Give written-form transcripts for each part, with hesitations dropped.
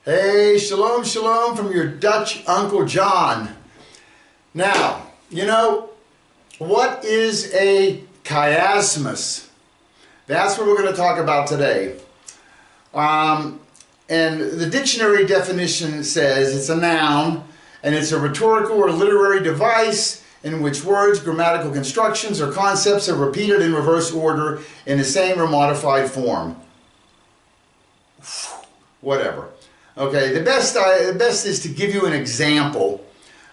Hey, shalom, shalom from your Dutch Uncle John. Now, what is a chiasmus? That's what we're going to talk about today. And the dictionary definition says it's a noun, and it's a rhetorical or literary device in which words, grammatical constructions, or concepts are repeated in reverse order in the same or modified form. Whatever. Okay, the best is to give you an example.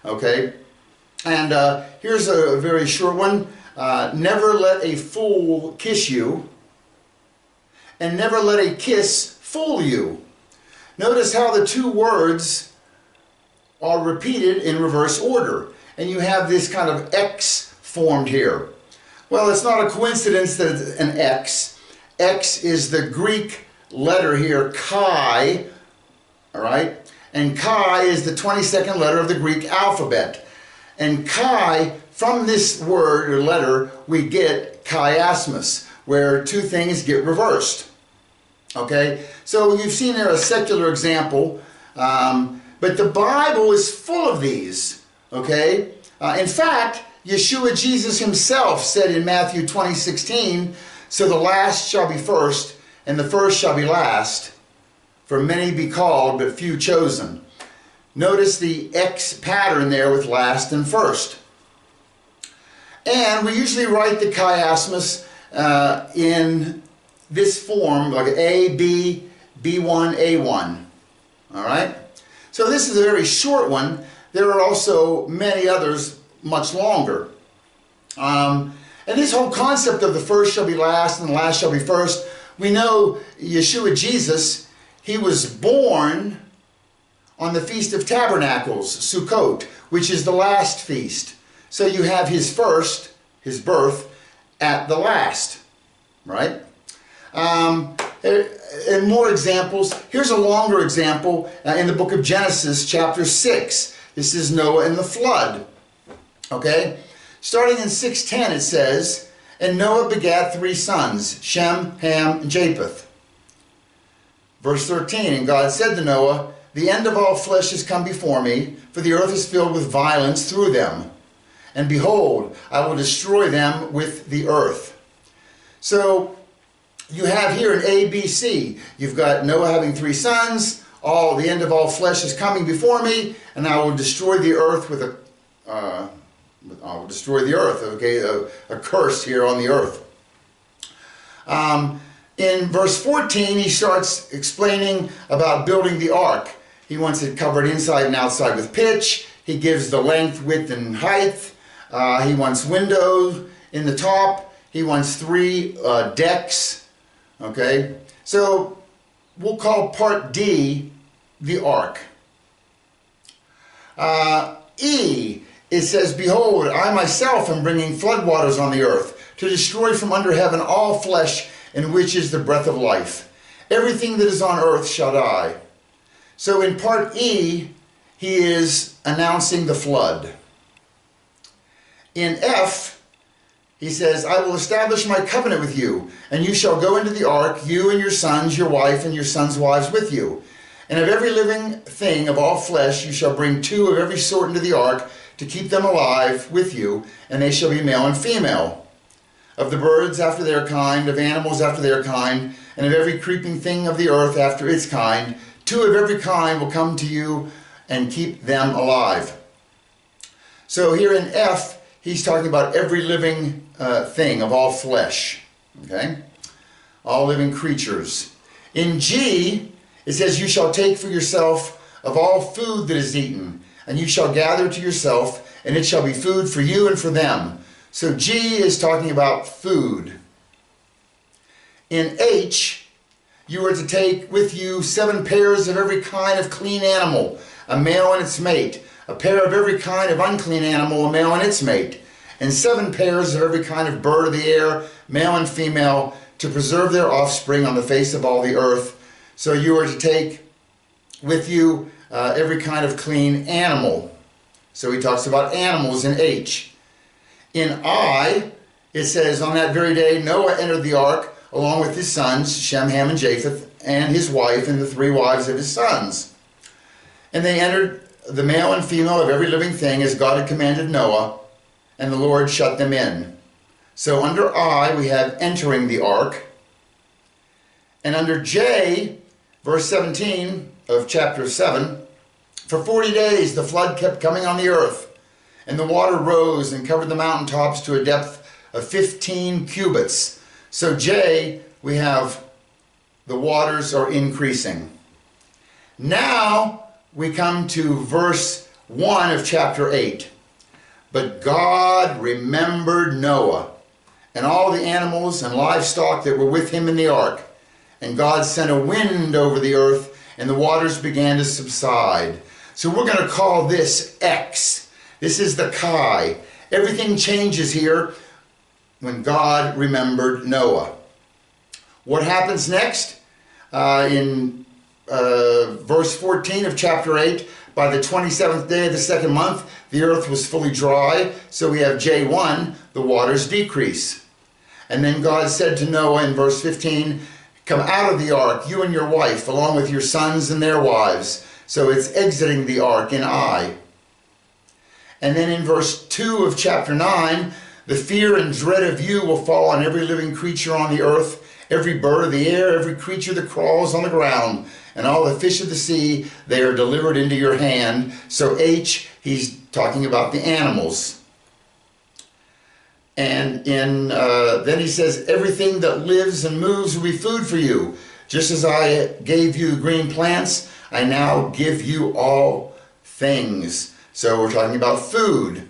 Okay, and here's a very short one. Never let a fool kiss you, and never let a kiss fool you. Notice how the two words are repeated in reverse order, and you have this kind of X formed here. Well, it's not a coincidence that it's an X. X is the Greek letter here, chi. All right, and chi is the 22nd letter of the Greek alphabet. And chi, from this word or letter, we get chiasmus, where two things get reversed. Okay, so you've seen there a secular example, but the Bible is full of these. Okay, in fact, Yeshua Jesus himself said in Matthew 20:16, "So the last shall be first, and the first shall be last. For many be called, but few chosen." Notice the X pattern there with last and first. And we usually write the chiasmus in this form, like A, B, B1, A1. All right? So this is a very short one. There are also many others much longer. And this whole concept of the first shall be last and the last shall be first, we know Yeshua Jesus, he was born on the Feast of Tabernacles, Sukkot, which is the last feast. So you have his first, his birth, at the last, right? And more examples. Here's a longer example in the book of Genesis, chapter 6. This is Noah and the flood. Okay? Starting in 6:10 it says, "And Noah begat 3 sons, Shem, Ham, and Japheth." Verse 13, "And God said to Noah, The end of all flesh is come before me, for the earth is filled with violence through them. And behold, I will destroy them with the earth." So you have here an A, B, C. You've got Noah having 3 sons. The end of all flesh is coming before me, and I will destroy the earth with Okay, a curse here on the earth. In verse 14, he starts explaining about building the ark. He wants it covered inside and outside with pitch. He gives the length, width, and height. He wants windows in the top. He wants 3 decks. Okay, so we'll call part D the ark. E, it says, "Behold, I myself am bringing floodwaters on the earth, to destroy from under heaven all flesh, in which is the breath of life. Everything that is on earth shall die." So in part E, he is announcing the flood. In F, he says, "I will establish my covenant with you, and you shall go into the ark, you and your sons, your wife, and your sons' wives with you. And of every living thing of all flesh you shall bring 2 of every sort into the ark, to keep them alive with you, and they shall be male and female. Of the birds after their kind, of animals after their kind, and of every creeping thing of the earth after its kind, 2 of every kind will come to you, and keep them alive." So here in F, he's talking about every living thing of all flesh. Okay? All living creatures. In G, it says, "You shall take for yourself of all food that is eaten, and you shall gather to yourself, and it shall be food for you and for them." So G is talking about food. In H, "You are to take with you 7 pairs of every kind of clean animal, a male and its mate, a pair of every kind of unclean animal, a male and its mate, and 7 pairs of every kind of bird of the air, male and female, to preserve their offspring on the face of all the earth. So you are to take with you every kind of clean animal." So he talks about animals in H. In I, it says, "On that very day Noah entered the ark along with his sons, Shem, Ham, and Japheth, and his wife, and the 3 wives of his sons." And they entered, the male and female of every living thing, as God had commanded Noah, and the Lord shut them in. So under I, we have entering the ark. And under J, verse 17 of chapter 7, for 40 days the flood kept coming on the earth, and the water rose and covered the mountaintops to a depth of 15 cubits. So J, we have the waters are increasing. Now we come to verse 1 of chapter 8. But God remembered Noah and all the animals and livestock that were with him in the ark. And God sent a wind over the earth, and the waters began to subside. So we're going to call this X. This is the Chi. Everything changes here when God remembered Noah. What happens next? In verse 14 of chapter 8, by the 27th day of the second month, the earth was fully dry. So we have J1, the waters decrease. And then God said to Noah in verse 15, come out of the ark, you and your wife, along with your sons and their wives. So it's exiting the ark in I. And then in verse 2 of chapter 9, the fear and dread of you will fall on every living creature on the earth, every bird of the air, every creature that crawls on the ground, and all the fish of the sea, they are delivered into your hand. So H, he's talking about the animals. And then he says, everything that lives and moves will be food for you. Just as I gave you green plants, I now give you all things. So we're talking about food.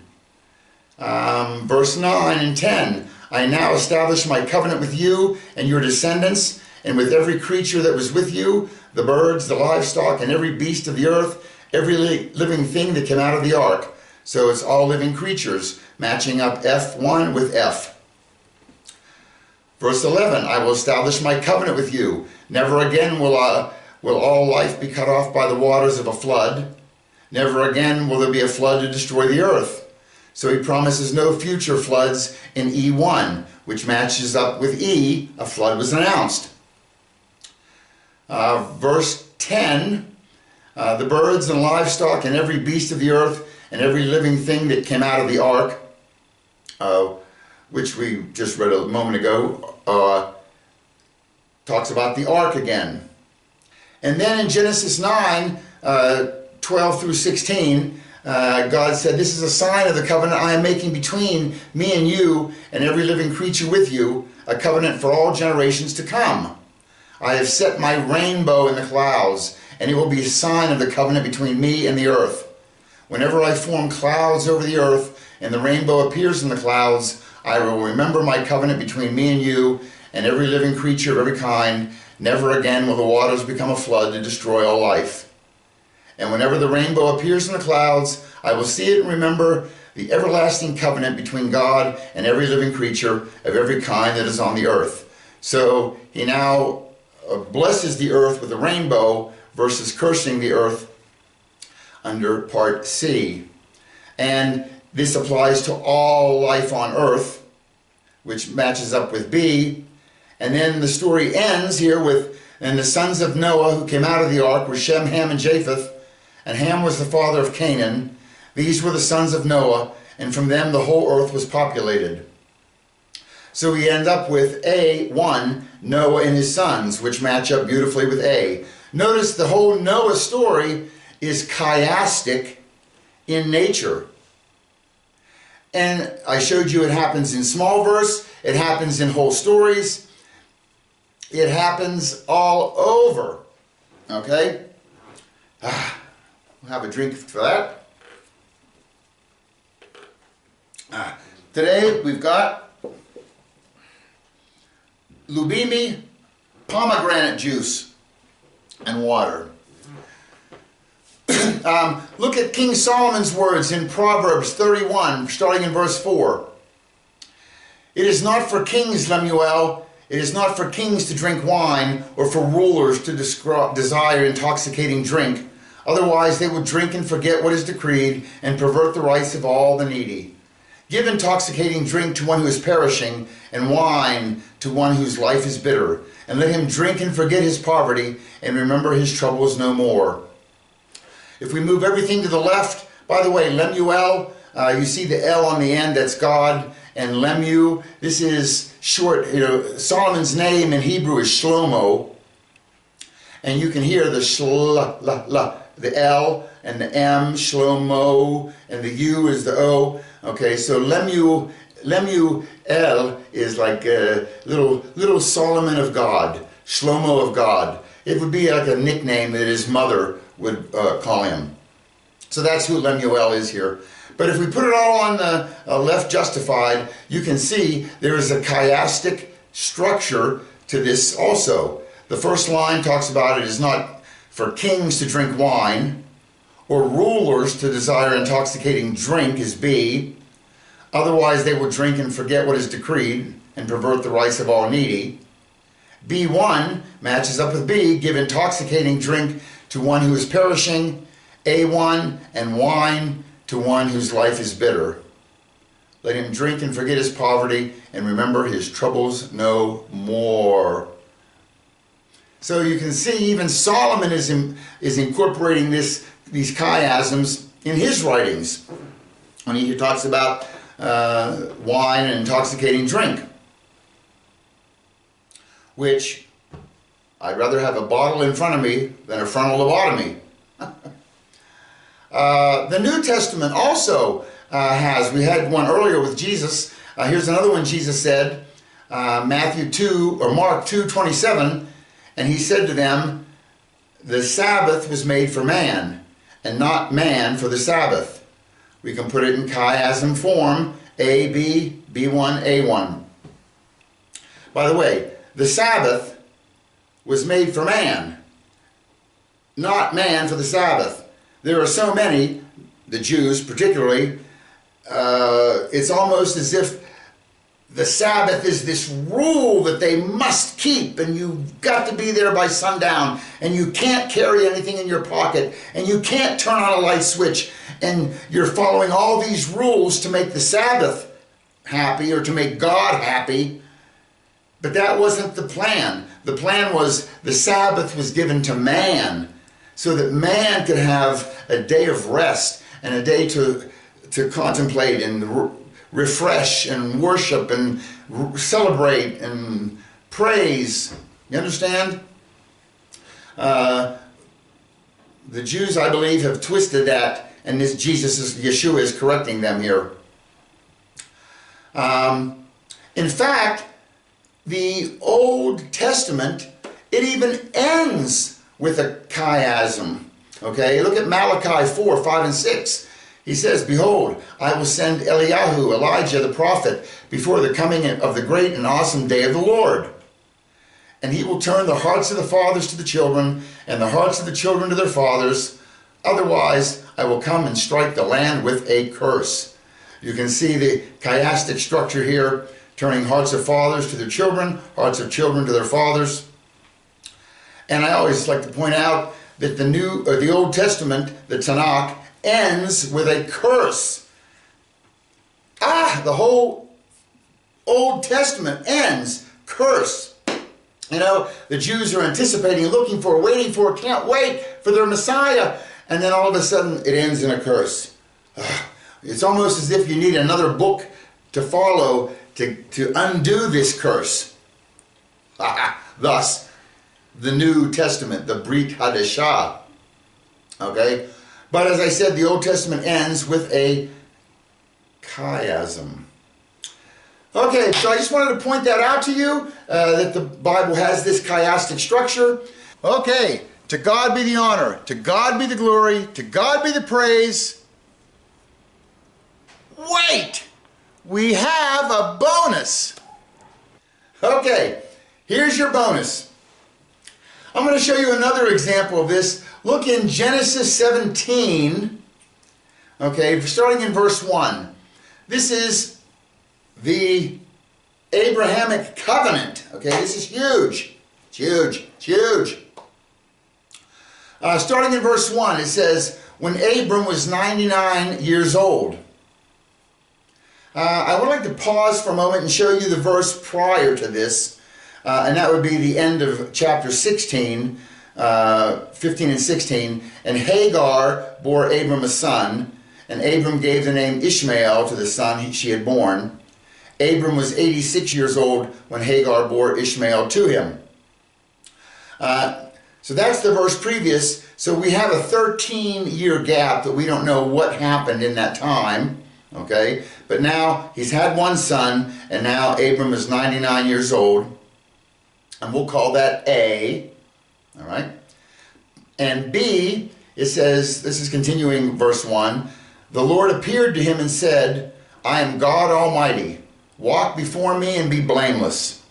Verse 9 and 10. I now establish my covenant with you and your descendants, and with every creature that was with you, the birds, the livestock, and every beast of the earth, every living thing that came out of the ark. So it's all living creatures, matching up F1 with F. Verse 11, I will establish my covenant with you. Never again will all life be cut off by the waters of a flood. Never again will there be a flood to destroy the earth. So he promises no future floods in E1, which matches up with E, a flood was announced. Verse 10, the birds and livestock and every beast of the earth and every living thing that came out of the ark, which we just read a moment ago, talks about the ark again. And then in Genesis 9, 12 through 16, God said, this is a sign of the covenant I am making between me and you and every living creature with you, a covenant for all generations to come. I have set my rainbow in the clouds, and it will be a sign of the covenant between me and the earth. Whenever I form clouds over the earth and the rainbow appears in the clouds, I will remember my covenant between me and you and every living creature of every kind. Never again will the waters become a flood to destroy all life. And whenever the rainbow appears in the clouds, I will see it and remember the everlasting covenant between God and every living creature of every kind that is on the earth. So he now blesses the earth with a rainbow versus cursing the earth under part C. And this applies to all life on earth, which matches up with B. And then the story ends here with, and the sons of Noah who came out of the ark were Shem, Ham, and Japheth. And Ham was the father of Canaan. These were the sons of Noah, and from them the whole earth was populated. So we end up with A1, Noah and his sons, which match up beautifully with A. Notice the whole Noah story is chiastic in nature. And I showed you it happens in small verse, it happens in whole stories, it happens all over. Okay? We'll have a drink for that. Today we've got Lubimi pomegranate juice and water. Look at King Solomon's words in Proverbs 31, starting in verse 4. It is not for kings, Lemuel, it is not for kings to drink wine, or for rulers to desire intoxicating drink. Otherwise they would drink and forget what is decreed, and pervert the rights of all the needy. Give intoxicating drink to one who is perishing, and wine to one whose life is bitter. And let him drink and forget his poverty, and remember his troubles no more. If we move everything to the left, by the way, Lemuel, you see the L on the end, that's God, and Lemu, this is short, Solomon's name in Hebrew is Shlomo, and you can hear the the L and the M, Shlomo, and the U is the O. Okay, so Lemuel is like little Solomon of God, Shlomo of God. It would be like a nickname that his mother would call him. So that's who Lemuel is here. But if we put it all on the left justified, you can see there is a chiastic structure to this also. The first line talks about it is not for kings to drink wine, or rulers to desire intoxicating drink is B. Otherwise they will drink and forget what is decreed and pervert the rights of all needy. B1 matches up with B, give intoxicating drink to one who is perishing. A1 and wine to one whose life is bitter. Let him drink and forget his poverty and remember his troubles no more. So you can see even Solomon is incorporating these chiasms in his writings when he talks about wine and intoxicating drink, which I'd rather have a bottle in front of me than a frontal lobotomy. The New Testament also we had one earlier with Jesus. Here's another one Jesus said, Matthew 2 or Mark 2:27, and he said to them, the Sabbath was made for man, and not man for the Sabbath. We can put it in chiasm form, A, B, B1, A1. By the way, the Sabbath was made for man, not man for the Sabbath. There are so many, the Jews particularly, it's almost as if the Sabbath is this rule that they must keep, and you've got to be there by sundown, and you can't carry anything in your pocket, and you can't turn on a light switch, and you're following all these rules to make the Sabbath happy or to make God happy. But that wasn't the plan. The plan was the Sabbath was given to man so that man could have a day of rest and a day to contemplate and refresh and worship and celebrate and praise. You understand? The Jews, I believe, have twisted that, and Yeshua is correcting them here. In fact, the Old Testament, it even ends with a chiasm. Okay, look at Malachi 4, 5, and 6. He says, behold, I will send Eliyahu, Elijah the prophet, before the coming of the great and awesome day of the Lord. And he will turn the hearts of the fathers to the children, and the hearts of the children to their fathers. Otherwise, I will come and strike the land with a curse. You can see the chiastic structure here, turning hearts of fathers to their children, hearts of children to their fathers. And I always like to point out that the Old Testament, the Tanakh, ends with a curse. The whole Old Testament ends curse. You know, the Jews are anticipating, looking for, waiting for, can't wait for their Messiah, and then all of a sudden it ends in a curse. It's almost as if you need another book to follow to undo this curse. Thus, the New Testament, the Brit Hadashah. Okay? But as I said, the Old Testament ends with a chiasm. Okay, so I just wanted to point that out to you, that the Bible has this chiastic structure. Okay, to God be the honor, to God be the glory, to God be the praise. Wait! We have a bonus! Okay, here's your bonus. I'm going to show you another example of this. Look in Genesis 17, okay, starting in verse 1. This is the Abrahamic covenant. Okay, this is huge. It's huge. It's huge. Starting in verse 1, it says, when Abram was 99 years old. I would like to pause for a moment and show you the verse prior to this. And that would be the end of chapter 16, 15 and 16, and Hagar bore Abram a son, and Abram gave the name Ishmael to the son she had born. Abram was 86 years old when Hagar bore Ishmael to him. So that's the verse previous. So we have a 13-year gap that we don't know what happened in that time. Okay, but now he's had one son, and now Abram is 99 years old, and we'll call that A. All right, and B, it says, this is continuing verse 1, the Lord appeared to him and said, I am God Almighty. Walk before me and be blameless.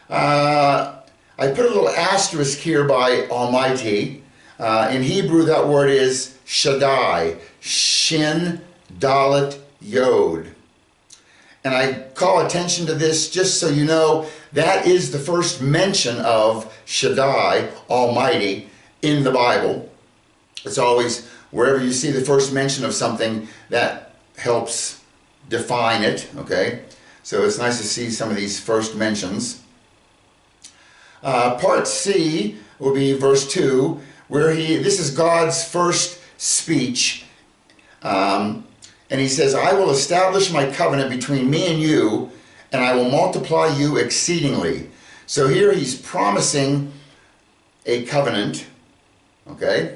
I put a little asterisk here by Almighty. In Hebrew, that word is Shaddai, Shin, Dalet, Yod. And I call attention to this just so you know that is the first mention of Shaddai, Almighty, in the Bible. It's always wherever you see the first mention of something that helps define it, okay? So it's nice to see some of these first mentions. Part C will be verse 2, where this is God's first speech. And he says, I will establish my covenant between me and you, and I will multiply you exceedingly. So here he's promising a covenant, okay,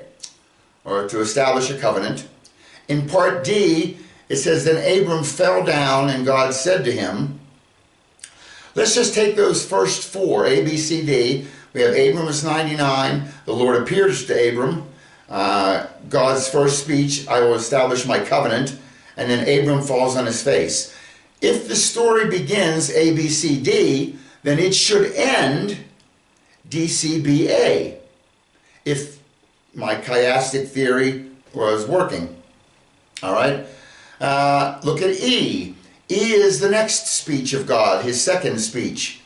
or to establish a covenant. In part D, it says, then Abram fell down, and God said to him, let's just take those first four, A, B, C, D. We have Abram is 99. The Lord appears to Abram. God's first speech, I will establish my covenant. And then Abram falls on his face. If the story begins A, B, C, D, then it should end D, C, B, A. If my chiastic theory was working. All right? Look at E. E is the next speech of God, his second speech.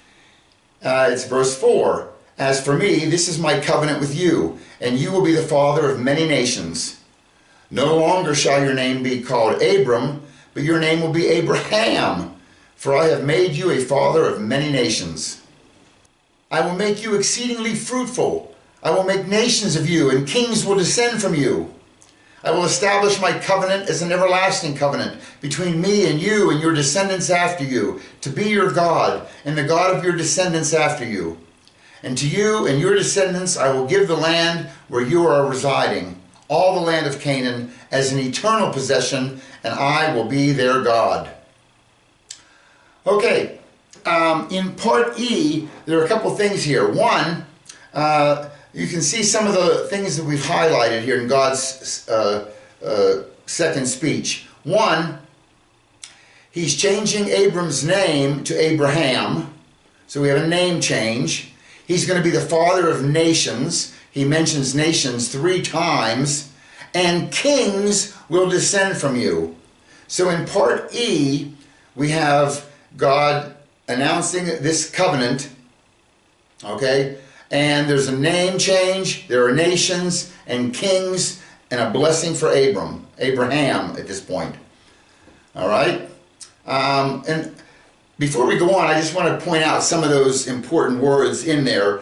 It's verse 4. As for me, this is my covenant with you, and you will be the father of many nations. No longer shall your name be called Abram, but your name will be Abraham, for I have made you a father of many nations. I will make you exceedingly fruitful. I will make nations of you, and kings will descend from you. I will establish my covenant as an everlasting covenant between me and you and your descendants after you, to be your God and the God of your descendants after you. And to you and your descendants I will give the land where you are residing, all the land of Canaan, as an eternal possession, and I will be their God. Okay, in part E, there are a couple things here. One, you can see some of the things that we've highlighted here in God's second speech. One, he's changing Abram's name to Abraham, so we have a name change. He's going to be the father of nations. He mentions nations 3 times. And kings will descend from you. So in part E, we have God announcing this covenant. Okay? And there's a name change. There are nations and kings and a blessing for Abraham at this point. All right? And before we go on, I just want to point out some of those important words in there.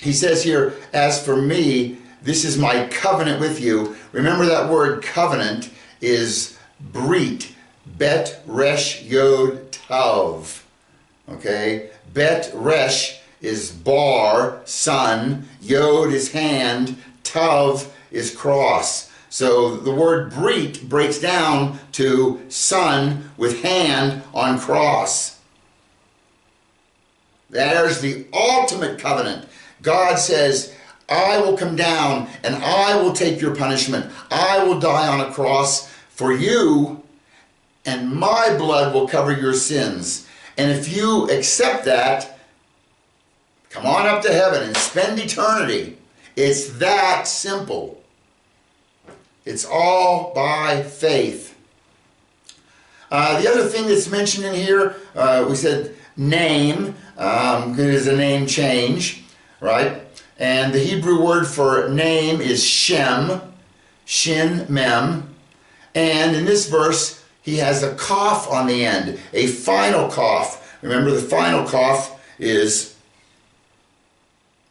He says here, as for me, this is my covenant with you. Remember that word covenant is brit, bet, resh, yod, tav. Okay? Bet, resh is bar, sun, yod is hand, tav is cross. So the word brit breaks down to son with hand on cross. There's the ultimate covenant. God says, I will come down and I will take your punishment. I will die on a cross for you, and my blood will cover your sins. And if you accept that, come on up to heaven and spend eternity. It's that simple. It's all by faith. The other thing that's mentioned in here, we said name. It is a name change, right? And the Hebrew word for name is Shem, Shin, Mem. And in this verse, he has a cough on the end, a final cough. Remember, the final cough is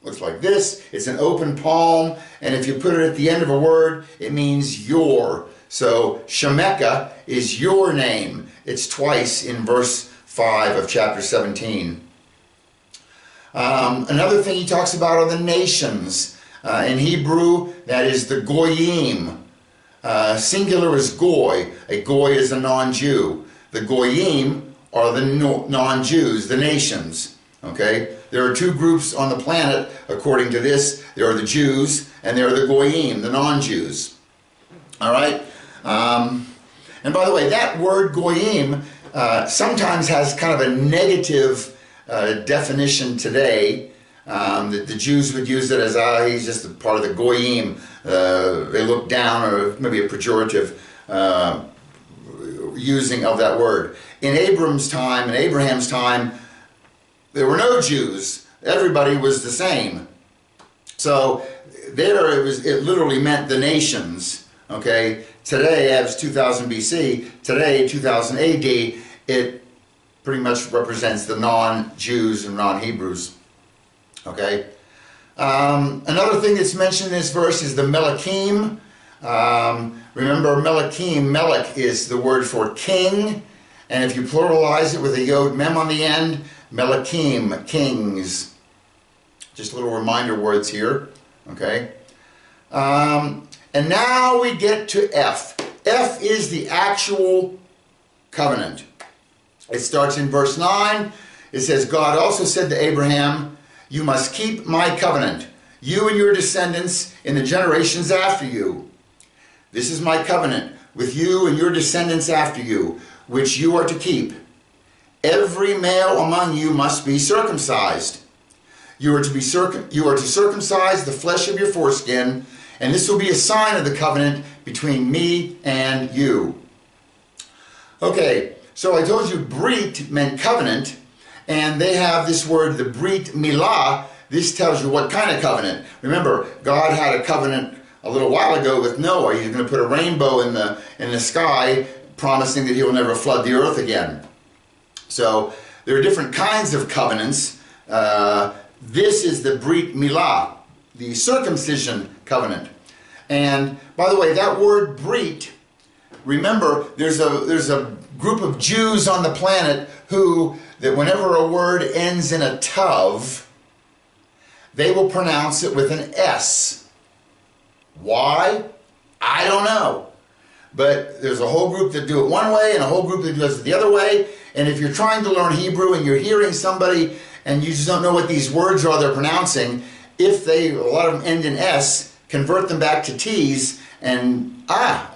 Looks like this. It's an open palm, and if you put it at the end of a word, it means your. So Shemekah is your name. It's twice in verse 5 of chapter 17. Another thing he talks about are the nations. In Hebrew, that is the goyim. Singular is goy. A goy is a non-Jew. The goyim are the non-Jews, the nations. Okay? There are two groups on the planet, according to this. There are the Jews, and there are the goyim, the non-Jews. All right? And by the way, that word goyim sometimes has kind of a negative definition today. The Jews would use it as, he's just a part of the goyim. They look down, or maybe a pejorative using of that word. In Abraham's time, there were no Jews. Everybody was the same. So there it literally meant the nations. Okay? Today, as 2000 BC, today, 2000 AD, it pretty much represents the non-Jews and non-Hebrews. Okay? Another thing that's mentioned in this verse is the Melachim. Remember, Melachim, Melech is the word for king, and if you pluralize it with a yod mem on the end, Melachim, kings. Just little reminder words here. Okay? And now we get to F. F is the actual covenant. It starts in verse 9. It says, God also said to Abraham, you must keep my covenant, you and your descendants in the generations after you. This is my covenant with you and your descendants after you, which you are to keep. Every male among you must be circumcised. You are to circumcise the flesh of your foreskin, and this will be a sign of the covenant between me and you. Okay, so I told you Brit meant covenant, and they have this word, the Brit Milah. This tells you what kind of covenant. Remember, God had a covenant a little while ago with Noah. He's going to put a rainbow in the sky, promising that he will never flood the earth again. So there are different kinds of covenants. This is the Brit Milah, the circumcision covenant. And by the way, that word Brit, remember, there's a group of Jews on the planet that whenever a word ends in a tav, they will pronounce it with an S. Why? I don't know. But there's a whole group that do it one way and a whole group that does it the other way. And if you're trying to learn Hebrew and you're hearing somebody and you just don't know what these words are they're pronouncing, if a lot of them end in S, convert them back to T's, and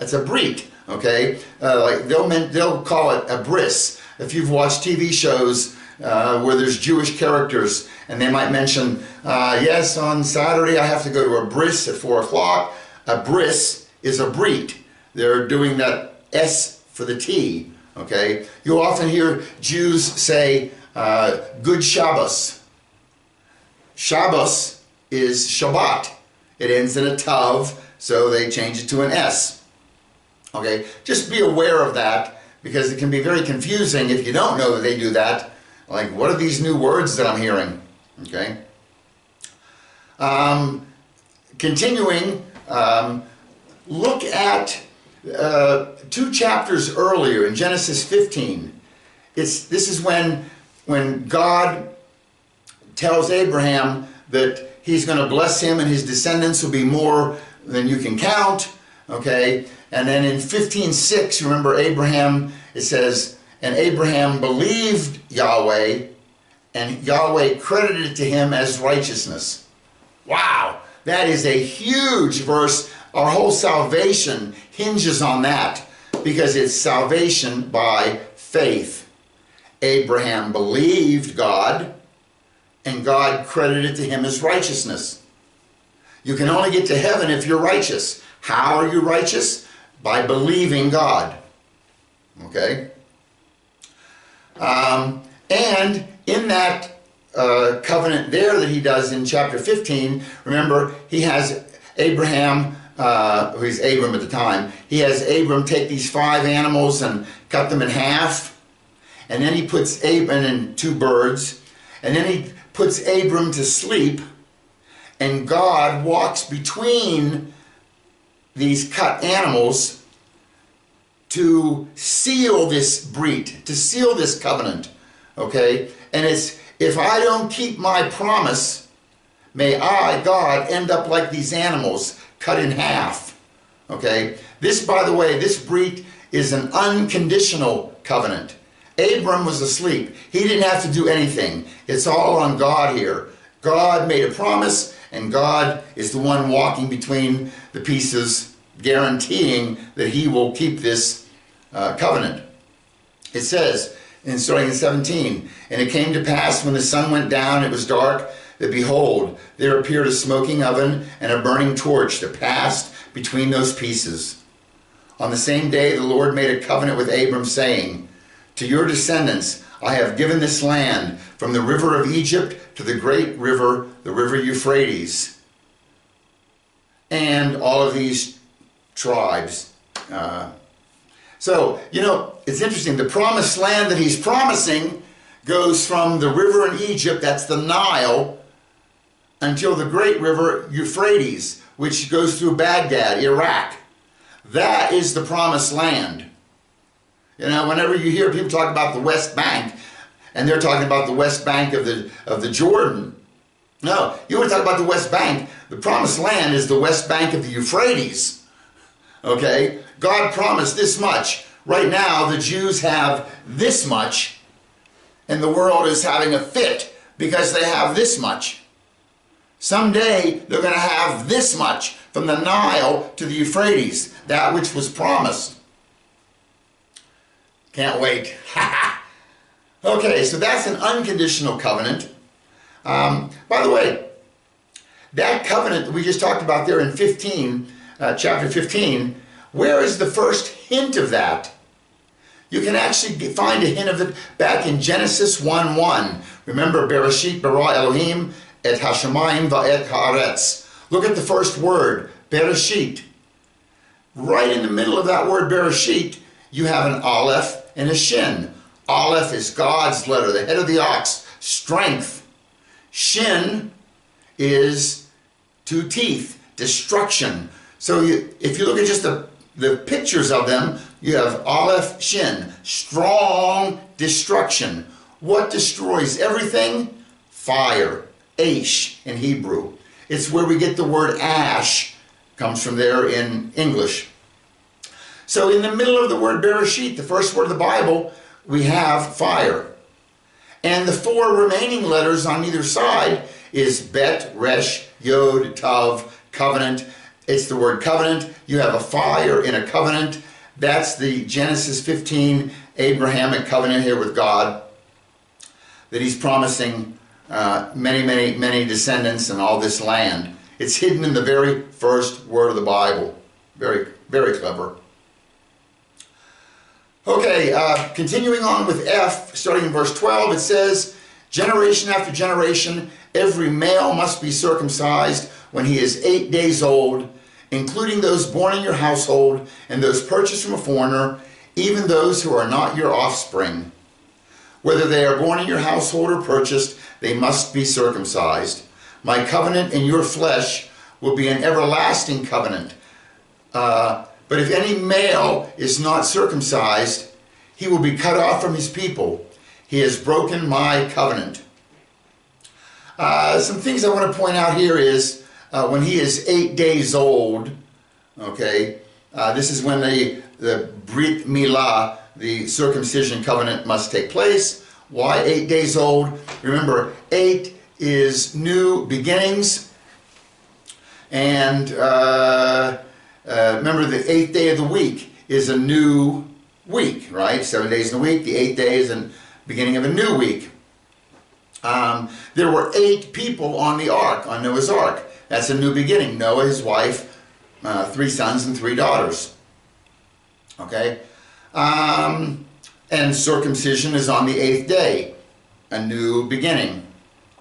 it's a Brit. Okay, like they'll call it a bris. If you've watched TV shows where there's Jewish characters, and they might mention, yes, on Saturday I have to go to a bris at 4 o'clock. A bris is a Brit. They're doing that S for the T. Okay, you'll often hear Jews say, "Good Shabbos." Shabbos is Shabbat. It ends in a tav, so they change it to an S. Okay, just be aware of that, because it can be very confusing if you don't know that they do that. Like, what are these new words that I'm hearing? Okay. Continuing, look at 2 chapters earlier in Genesis 15. This is when God tells Abraham that he's going to bless him and his descendants will be more than you can count. Okay, and then in 15:6, remember Abraham, it says, and Abraham believed Yahweh, and Yahweh credited it to him as righteousness. Wow, that is a huge verse. Our whole salvation hinges on that, because it's salvation by faith. Abraham believed God, and God credited to him as righteousness. You can only get to heaven if you're righteous. How are you righteous? By believing God. Okay? And in that covenant there that he does in chapter 15, remember, he has Abraham, he's Abram at the time, he has Abram take these 5 animals and cut them in half, and then he puts Abram in 2 birds, and then he puts Abram to sleep, and God walks between these cut animals to seal this brit, to seal this covenant. Okay? And it's, if I don't keep my promise, may I, God, end up like these animals, cut in half. Okay? This, by the way, this brit is an unconditional covenant. Abram was asleep. He didn't have to do anything. It's all on God here. God made a promise, and God is the one walking between the pieces, guaranteeing that he will keep this covenant. It says, starting in 17, and it came to pass when the sun went down, it was dark, that behold, there appeared a smoking oven and a burning torch that passed between those pieces. On the same day the Lord made a covenant with Abram, saying, to your descendants I have given this land, from the river of Egypt to the great river, the river Euphrates. And all of these tribes. So, you know, it's interesting. The promised land that he's promising goes from the river in Egypt, that's the Nile, until the great river Euphrates, which goes through Baghdad, Iraq. That is the promised land. You know, whenever you hear people talk about the West Bank, and they're talking about the West Bank of the Jordan. No, you want to talk about the West Bank. The promised land is the West Bank of the Euphrates. Okay? God promised this much. Right now, the Jews have this much, and the world is having a fit because they have this much. Someday, they're going to have this much from the Nile to the Euphrates, that which was promised. Can't wait. Okay, so that's an unconditional covenant. By the way, that covenant that we just talked about there in 15, chapter 15, where is the first hint of that? You can actually find a hint of it back in Genesis 1:1. Remember, Bereshit bara Elohim et hashamayim va'et haaretz. Look at the first word, Bereshit. Right in the middle of that word Bereshit, you have an Aleph and a Shin. Aleph is God's letter, the head of the ox, strength. Shin is two teeth, destruction. So if you look at just the pictures of them, you have Aleph, Shin, strong destruction. What destroys everything? Fire, Aish in Hebrew. It's where we get the word ash, comes from there in English. So in the middle of the word Bereshit, the first word of the Bible, we have fire. And the four remaining letters on either side is Bet, Resh, Yod, Tav, covenant. It's the word covenant. You have a fire in a covenant. That's the Genesis 15 Abrahamic covenant here with God, that he's promising many descendants and all this land. It's hidden in the very first word of the Bible. Very, very clever. Okay, continuing on with F, starting in verse 12, it says, generation after generation, every male must be circumcised when he is 8 days old, including those born in your household and those purchased from a foreigner, even those who are not your offspring. Whether they are born in your household or purchased, they must be circumcised. My covenant in your flesh will be an everlasting covenant. But if any male is not circumcised, he will be cut off from his people. He has broken my covenant. Some things I want to point out here is when he is 8 days old, okay, this is when the Brit Milah, the circumcision covenant, must take place. Why 8 days old? Remember, 8 is new beginnings. And remember, the 8th day of the week is a new week, right? 7 days in a week, the 8th day is the beginning of a new week. There were 8 people on the ark, on Noah's ark. That's a new beginning. Noah, his wife, 3 sons and 3 daughters. Okay? And circumcision is on the 8th day, a new beginning.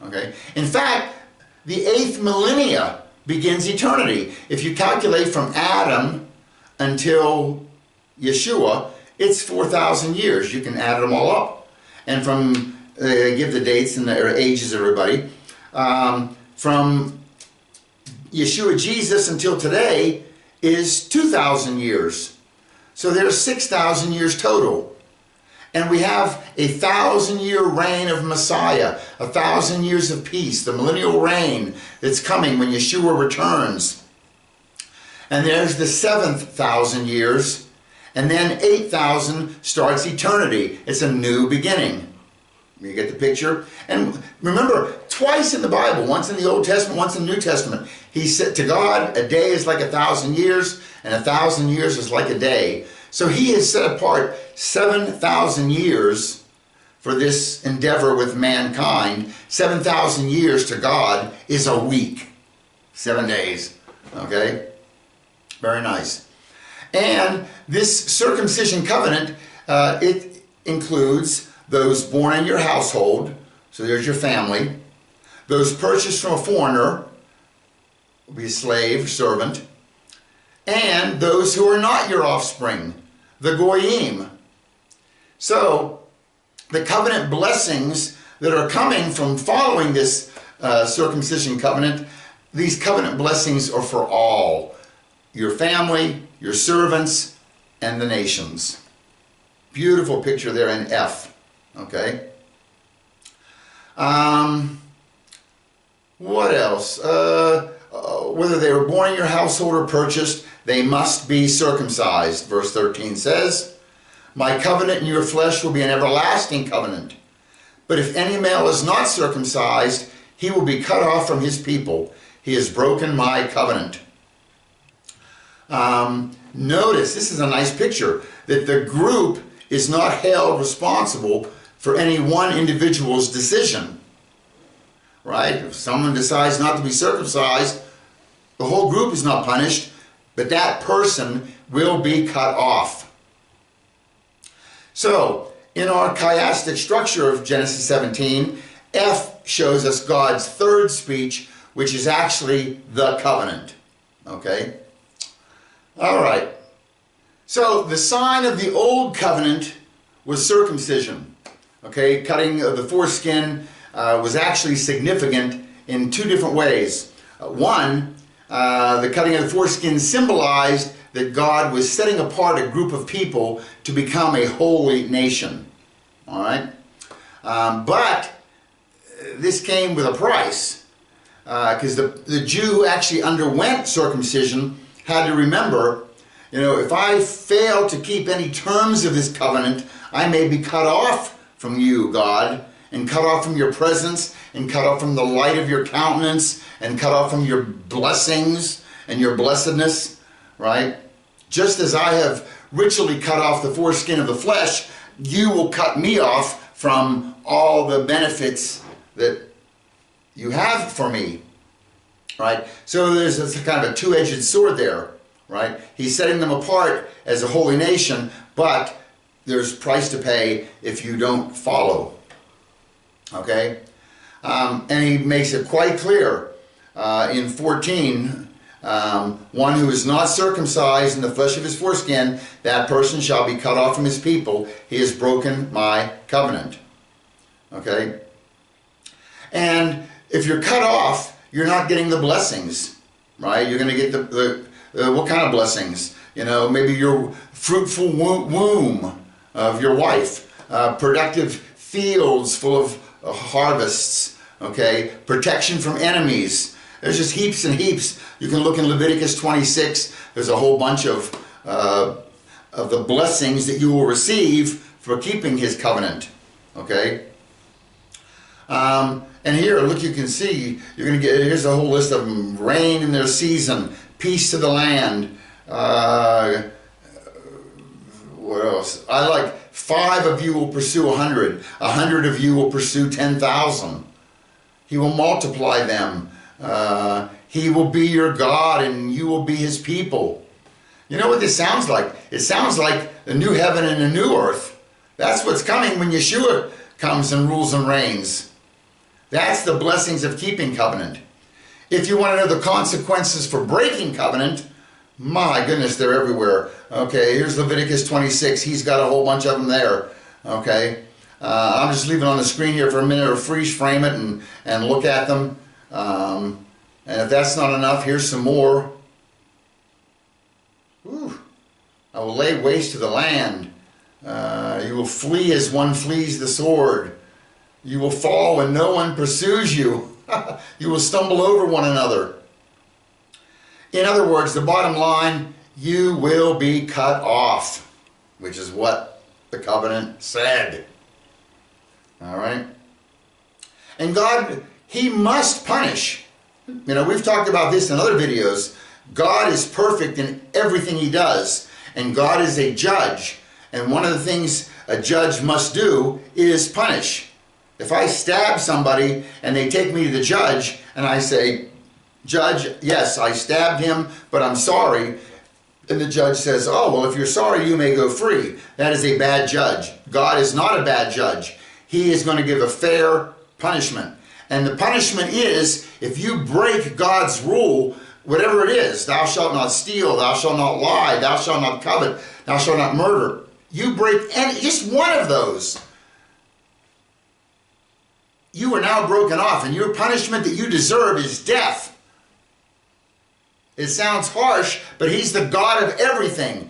Okay? In fact, the 8th millennia begins eternity. If you calculate from Adam until Yeshua, it's 4,000 years. You can add them all up. And from, give the dates and the ages, everybody. From Yeshua Jesus until today is 2,000 years. So there's 6,000 years total. And we have a 1,000-year reign of Messiah, 1,000 years of peace, the millennial reign that's coming when Yeshua returns. And there's the 7,000 years, and then 8,000 starts eternity. It's a new beginning. You get the picture? And remember, twice in the Bible, once in the Old Testament, once in the New Testament, he said to God, a day is like 1,000 years, and 1,000 years is like a day. So he has set apart 7,000 years for this endeavor with mankind. 7,000 years to God is a week. 7 days. Okay? Very nice. And this circumcision covenant, it includes those born in your household, so there's your family, those purchased from a foreigner, will be a slave, servant, and those who are not your offspring, the goyim. So, the covenant blessings that are coming from following this circumcision covenant, these covenant blessings are for all. Your family, your servants, and the nations. Beautiful picture there in F. Okay. What else? Whether they were born in your household or purchased, they must be circumcised. Verse 13 says, my covenant in your flesh will be an everlasting covenant. But if any male is not circumcised, he will be cut off from his people. He has broken my covenant. Notice, this is a nice picture, that the group is not held responsible for any one individual's decision. Right? If someone decides not to be circumcised, the whole group is not punished, but that person will be cut off. So, in our chiastic structure of Genesis 17, F shows us God's third speech, which is actually the covenant. Okay? All right. So, the sign of the old covenant was circumcision. Okay? Cutting of the foreskin was actually significant in two different ways. One, the cutting of the foreskin symbolized that God was setting apart a group of people to become a holy nation. All right? But this came with a price, because the Jew who actually underwent circumcision had to remember, you know, if I fail to keep any terms of this covenant, I may be cut off from you, God, and cut off from your presence, and cut off from the light of your countenance, and cut off from your blessings and your blessedness, right? Just as I have ritually cut off the foreskin of the flesh, you will cut me off from all the benefits that you have for me, right? So there's a kind of a two-edged sword there, right? He's setting them apart as a holy nation, but there's price to pay if you don't follow. Okay? And he makes it quite clear in 14, one who is not circumcised in the flesh of his foreskin, that person shall be cut off from his people. He has broken my covenant. Okay? And if you're cut off, you're not getting the blessings, right? You're going to get the what kind of blessings? You know, maybe your fruitful womb of your wife, productive fields full of harvests, okay, protection from enemies. There's just heaps and heaps. You can look in Leviticus 26. There's a whole bunch of the blessings that you will receive for keeping his covenant, okay. And here, look, you can see, you're going to get, here's a whole list of them. Rain in their season, peace to the land. What else? I like 5 of you will pursue 100. 100 of you will pursue 10,000. He will multiply them. He will be your God and you will be his people. You know what this sounds like? It sounds like the new heaven and a new earth. That's what's coming when Yeshua comes and rules and reigns. That's the blessings of keeping covenant. If you want to know the consequences for breaking covenant, my goodness, they're everywhere. Okay, here's Leviticus 26. He's got a whole bunch of them there. Okay, I'm just leaving it on the screen here for a minute, or freeze frame it and look at them. And And if that's not enough, here's some more. Whew. I will lay waste to the land. You will flee as one flees the sword. You will fall when no one pursues you. You will stumble over one another. In other words, the bottom line, you will be cut off, which is what the covenant said. All right? And God, He must punish. You know, we've talked about this in other videos. God is perfect in everything He does. And God is a judge. And one of the things a judge must do is punish. If I stab somebody and they take me to the judge and I say, Judge, yes, I stabbed him, but I'm sorry. And the judge says, oh, well, if you're sorry, you may go free. That is a bad judge. God is not a bad judge. He is going to give a fair punishment. And the punishment is, if you break God's rule, whatever it is, thou shalt not steal, thou shalt not lie, thou shalt not covet, thou shalt not murder. You break any, just one of those, you are now broken off, and your punishment that you deserve is death. It sounds harsh, but He's the God of everything.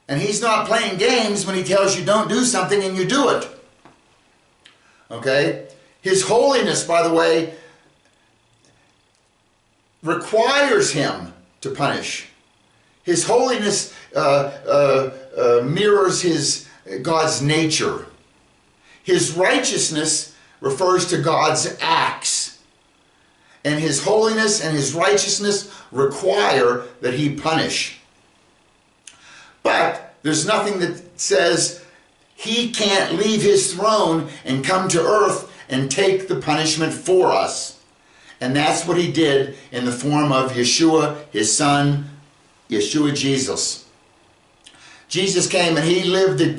And He's not playing games when He tells you don't do something and you do it. Okay? His holiness, by the way, requires Him to punish. His holiness mirrors God's nature. His righteousness refers to God's acts. And His holiness and His righteousness require that He punish. But there's nothing that says He can't leave His throne and come to earth and take the punishment for us. And that's what He did in the form of Yeshua, His Son, Yeshua Jesus. Jesus came and He lived a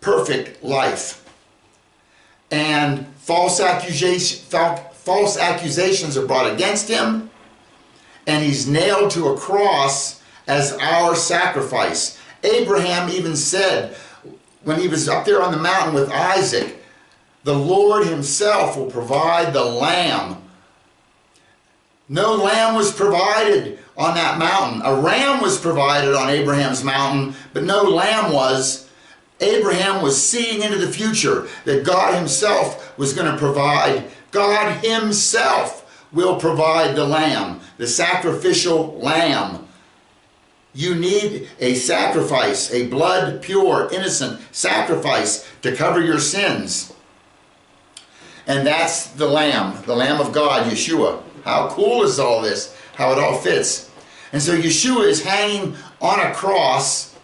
perfect life. And false accusations are brought against Him, and He's nailed to a cross as our sacrifice. Abraham even said, when he was up there on the mountain with Isaac, the Lord Himself will provide the lamb. No lamb was provided on that mountain. A ram was provided on Abraham's mountain, but no lamb was. Abraham was seeing into the future that God Himself was going to provide. God Himself will provide the lamb, the sacrificial lamb. You need a sacrifice, a blood pure, innocent sacrifice to cover your sins. And that's the Lamb of God, Yeshua. How cool is all this? How it all fits. And so Yeshua is hanging on a cross,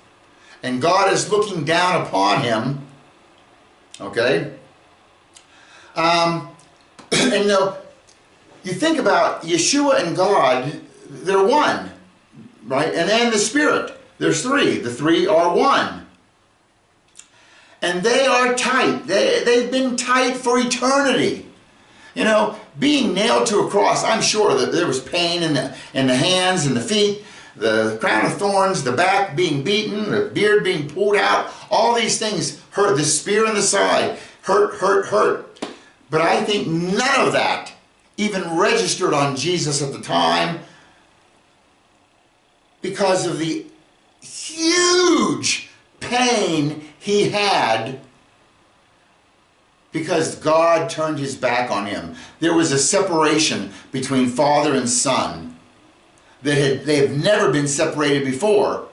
and God is looking down upon Him. Okay? And you know, you think about Yeshua and God, they're one. Right? And then the Spirit. There's three. The three are one. And they are tight. They've been tight for eternity. You know, being nailed to a cross, I'm sure that there was pain in the hands and the feet, the crown of thorns, the back being beaten, the beard being pulled out. All these things hurt. The spear in the side hurt. But I think none of that even registered on Jesus at the time, because of the huge pain He had, because God turned His back on Him. There was a separation between Father and Son that they have never been separated before.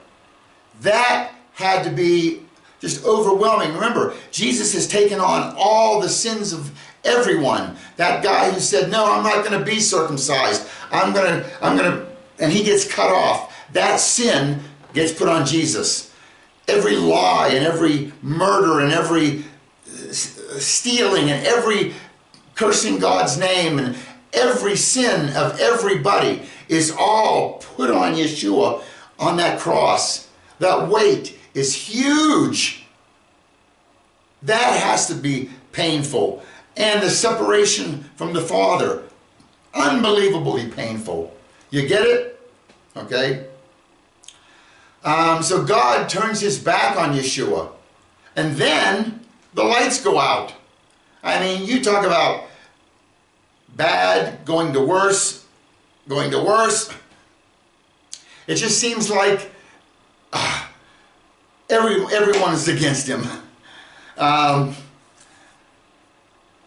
That had to be just overwhelming. Remember, Jesus has taken on all the sins of everyone. That guy who said, no, I'm not going to be circumcised. I'm going to, and he gets cut off. That sin gets put on Jesus. Every lie and every murder and every stealing and every cursing God's name and every sin of everybody is all put on Yeshua on that cross. That weight is huge. That has to be painful. And the separation from the Father, unbelievably painful. You get it? Okay? So God turns His back on Yeshua. And then the lights go out. I mean, you talk about bad going to worse. going to worse. It just seems like everyone is against him.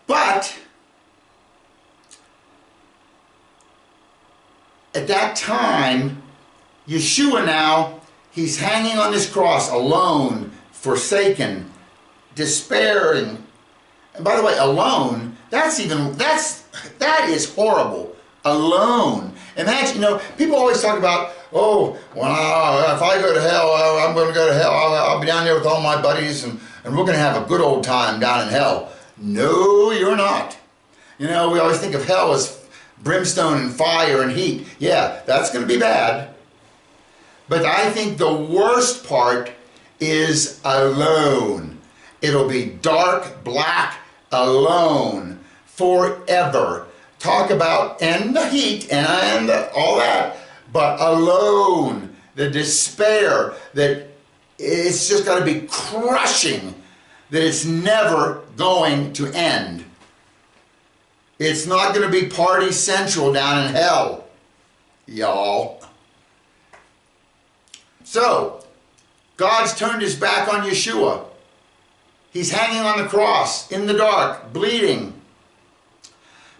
But at that time, Yeshua now, he's hanging on this cross alone, forsaken, despairing. And by the way, alone, that is horrible. Alone. Imagine, people always talk about, oh, well, if I go to hell, I'm going to go to hell. I'll be down there with all my buddies, and we're going to have a good old time down in hell. No, you're not. We always think of hell as brimstone and fire and heat. Yeah, that's going to be bad. But I think the worst part is alone. It'll be dark, black, alone, forever. Talk about, and the heat, and all that, but alone, the despair, that it's just got to be crushing, that it's never going to end. It's not going to be party central down in hell, y'all. So, God's turned his back on Yeshua. He's hanging on the cross, in the dark, bleeding.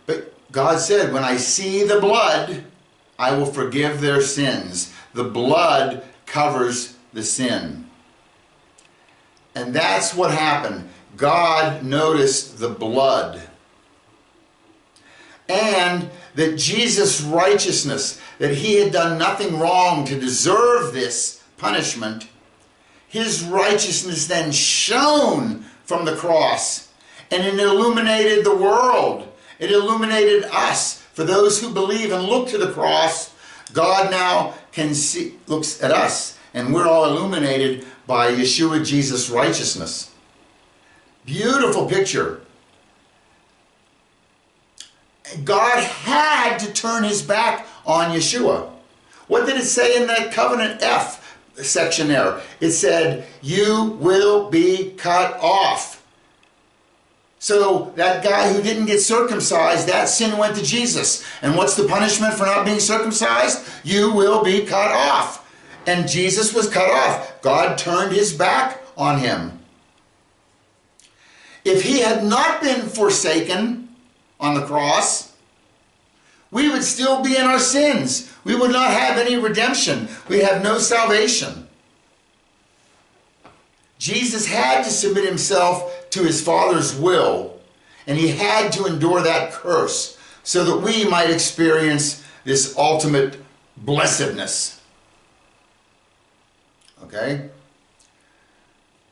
But God said, when I see the blood, I will forgive their sins. The blood covers the sin. And that's what happened. God noticed the blood. And that Jesus' righteousness, that he had done nothing wrong to deserve this punishment, his righteousness then shone from the cross, and it illuminated the world. It illuminated us. For those who believe and look to the cross, God now looks at us, and we're all illuminated by Yeshua Jesus' righteousness. Beautiful picture. God had to turn his back on Yeshua. What did it say in that covenant F section there? It said, you will be cut off. So that guy who didn't get circumcised, that sin went to Jesus. And what's the punishment for not being circumcised? You will be cut off. And Jesus was cut off. God turned his back on him. If he had not been forsaken on the cross, we would still be in our sins. We would not have any redemption. We have no salvation. Jesus had to submit himself to his Father's will, and he had to endure that curse so that we might experience this ultimate blessedness. Okay?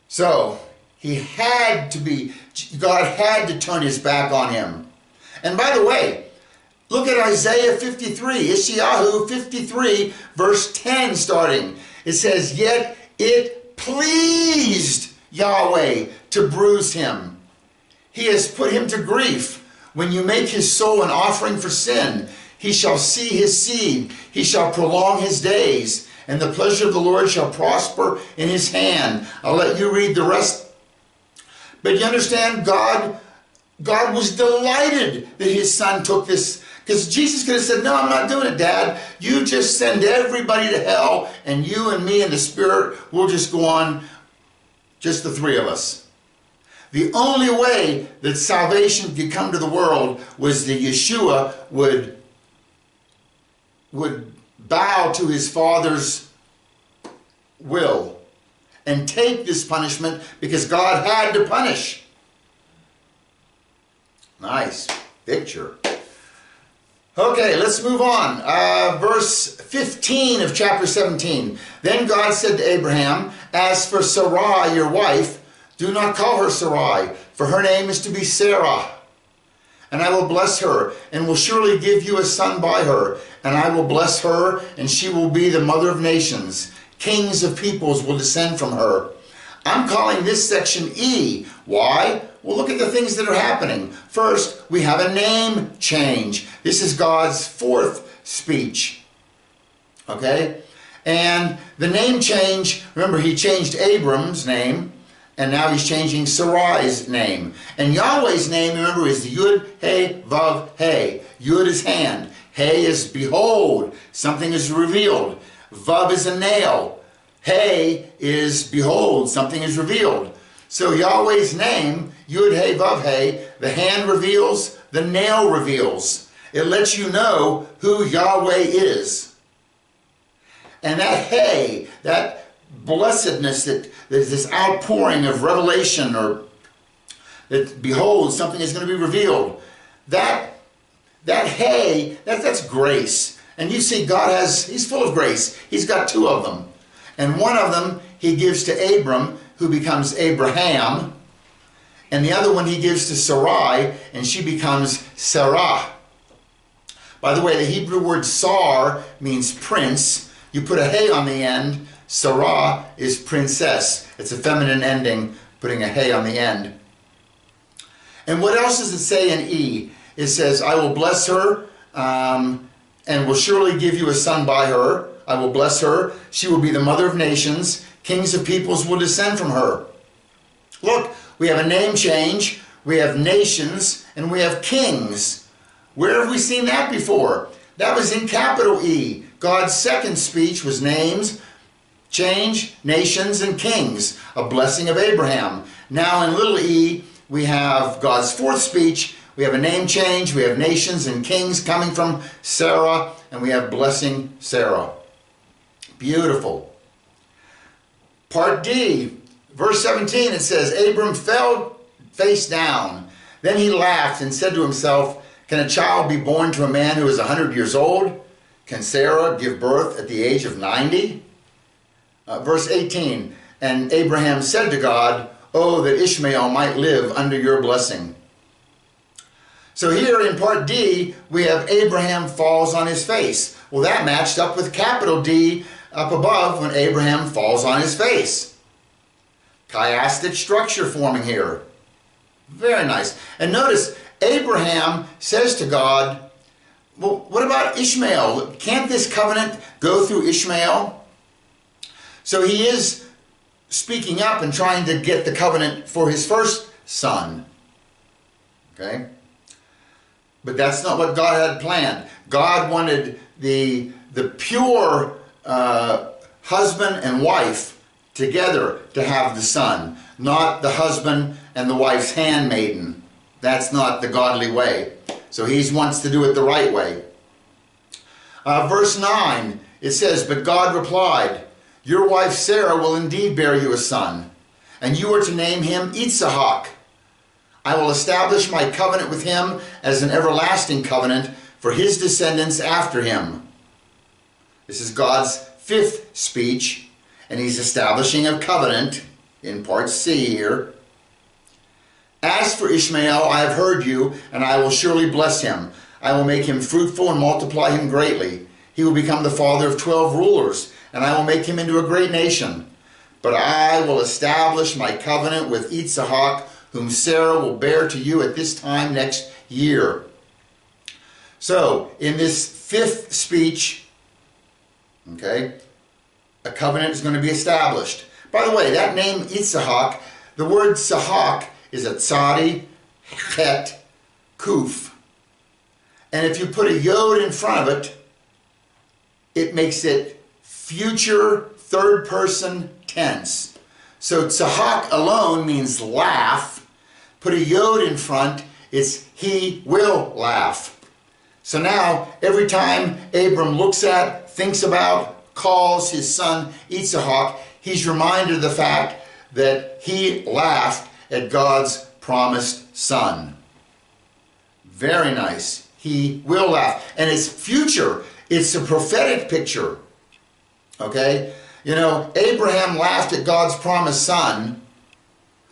So, God had to turn his back on him. And by the way, look at Isaiah 53, Isaiah 53, verse 10 starting. It says, yet it pleased Yahweh to bruise him. He has put him to grief. When you make his soul an offering for sin, he shall see his seed. He shall prolong his days, and the pleasure of the Lord shall prosper in his hand. I'll let you read the rest. But you understand, God was delighted that his son took this. Because Jesus could have said, no, I'm not doing it, Dad. You just send everybody to hell, and you and me and the Spirit will just go on, just the three of us. The only way that salvation could come to the world was that Yeshua would bow to his Father's will and take this punishment, because God had to punish. Nice picture. Okay, let's move on. Verse 15 of chapter 17. Then God said to Abraham, as for Sarai, your wife, do not call her Sarai, for her name is to be Sarah. And I will bless her, and will surely give you a son by her. And I will bless her, and she will be the mother of nations. Kings of peoples will descend from her. I'm calling this section E. Why? Well, look at the things that are happening. First, we have a name change. This is God's fourth speech. Okay? And the name change, remember, he changed Abram's name, and now he's changing Sarai's name. And Yahweh's name, remember, is Yud, He, Vav, He. Yud is hand. Hey is behold, something is revealed. Vav is a nail. Hey is behold, something is revealed. So Yahweh's name, Yud Hey Vav Hey, the hand reveals, the nail reveals. It lets you know who Yahweh is. And that Hey, that blessedness, that there's this outpouring of revelation, or that behold, something is going to be revealed. That Hey, that's grace. And you see God he's full of grace. He's got two of them. And one of them he gives to Abram, who becomes Abraham. And the other one he gives to Sarai, and she becomes Sarah. By the way, the Hebrew word sar means prince. You put a hey on the end. Sarah is princess. It's a feminine ending, putting a hey on the end. And what else does it say in E? It says, I will bless her, and will surely give you a son by her. I will bless her. She will be the mother of nations. Kings of peoples will descend from her. Look, we have a name change. We have nations, and we have kings. Where have we seen that before? That was in capital E. God's second speech was names, change, nations, and kings. A blessing of Abraham. Now in little e, we have God's fourth speech. We have a name change, we have nations and kings coming from Sarah, and we have blessing Sarah. Beautiful. Part D, verse 17, it says, Abram fell face down. Then he laughed and said to himself, can a child be born to a man who is 100 years old? Can Sarah give birth at the age of 90? Verse 18, and Abraham said to God, oh, that Ishmael might live under your blessing. So here in part D, we have Abraham falls on his face. Well, that matched up with capital D up above when Abraham falls on his face. Chiastic structure forming here. Very nice. And notice, Abraham says to God, well, what about Ishmael? Can't this covenant go through Ishmael? So he is speaking up and trying to get the covenant for his first son. Okay? But that's not what God had planned. God wanted the pure husband and wife together to have the son, not the husband and the wife's handmaiden. That's not the godly way. So he wants to do it the right way. Verse 9, it says, but God replied, your wife Sarah will indeed bear you a son, and you are to name him Yitzhak. I will establish my covenant with him as an everlasting covenant for his descendants after him. This is God's fifth speech, and he's establishing a covenant in part C here. As for Ishmael, I have heard you, and I will surely bless him. I will make him fruitful and multiply him greatly. He will become the father of 12 rulers, and I will make him into a great nation. But I will establish my covenant with Yitzhak, whom Sarah will bear to you at this time next year. So, in this fifth speech, okay, a covenant is going to be established. By the way, that name Yitzhak, the word Sahak is a tzadi, chet, kuf. And if you put a yod in front of it, it makes it future third person tense. So tzahak alone means laugh. Put a yod in front, it's he will laugh. So now, every time Abram looks at, thinks about, calls his son Yitzhak, he's reminded of the fact that he laughed at God's promised son. Very nice. He will laugh. And it's future. It's a prophetic picture. Okay? You know, Abraham laughed at God's promised son,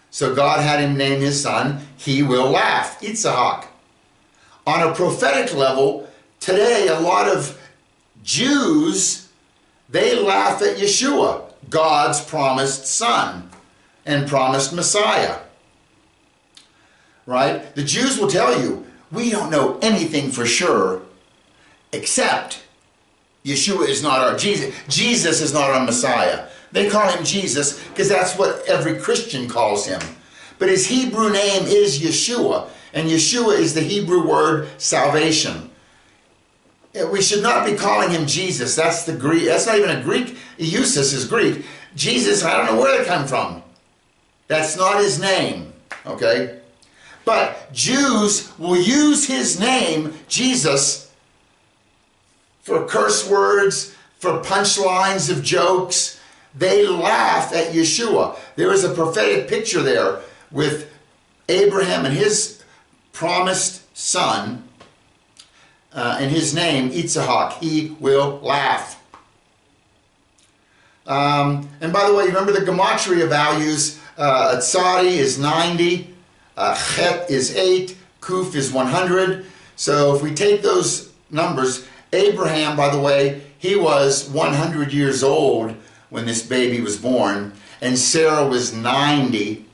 so God had him name his son, he will laugh, Yitzhak. On a prophetic level, today a lot of Jews, they laugh at Yeshua, God's promised son and promised Messiah. Right? The Jews will tell you, we don't know anything for sure except Yeshua is not our Jesus. Jesus is not our Messiah. They call him Jesus because that's what every Christian calls him. But his Hebrew name is Yeshua, and Yeshua is the Hebrew word salvation. We should not be calling him Jesus. That's the Greek. That's not even a Greek. Eusus is Greek. Jesus, I don't know where they come from. That's not his name. Okay? But Jews will use his name, Jesus, for curse words, for punchlines of jokes. They laugh at Yeshua. There is a prophetic picture there with Abraham and his promised son, and his name, Yitzhak. He will laugh. And by the way, remember the gematria values. Tzadi is 90, Chet is 8, Kuf is 100. So if we take those numbers, Abraham, by the way, he was 100 years old when this baby was born, and Sarah was 90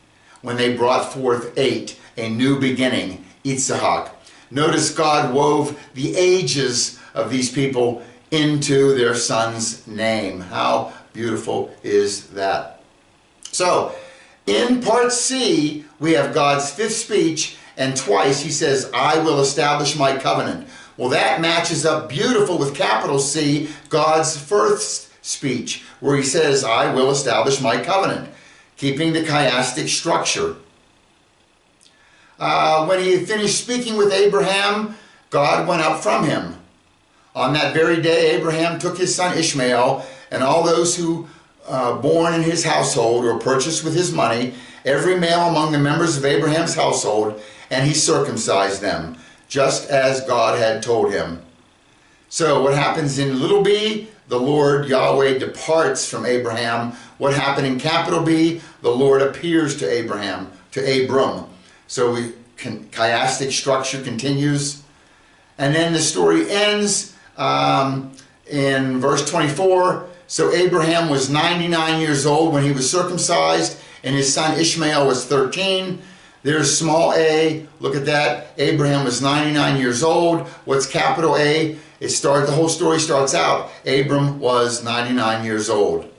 when they brought forth 8, a new beginning, Yitzhak. Notice God wove the ages of these people into their son's name. How beautiful is that? So, in part C, we have God's fifth speech, and twice he says, I will establish my covenant. Well, that matches up beautiful with capital C, God's first speech, where he says, I will establish my covenant, keeping the chiastic structure. When he finished speaking with Abraham, God went up from him. On that very day, Abraham took his son Ishmael and all those who born in his household or purchased with his money, every male among the members of Abraham's household, and he circumcised them, just as God had told him. So what happens in little b, the Lord Yahweh departs from Abraham. What happened in capital B, the Lord appears to Abraham, to Abram. So chiastic structure continues. And then the story ends in verse 24. So Abraham was 99 years old when he was circumcised, and his son Ishmael was 13. There's small a. Look at that. Abraham was 99 years old. What's capital A? The whole story starts out. Abram was 99 years old.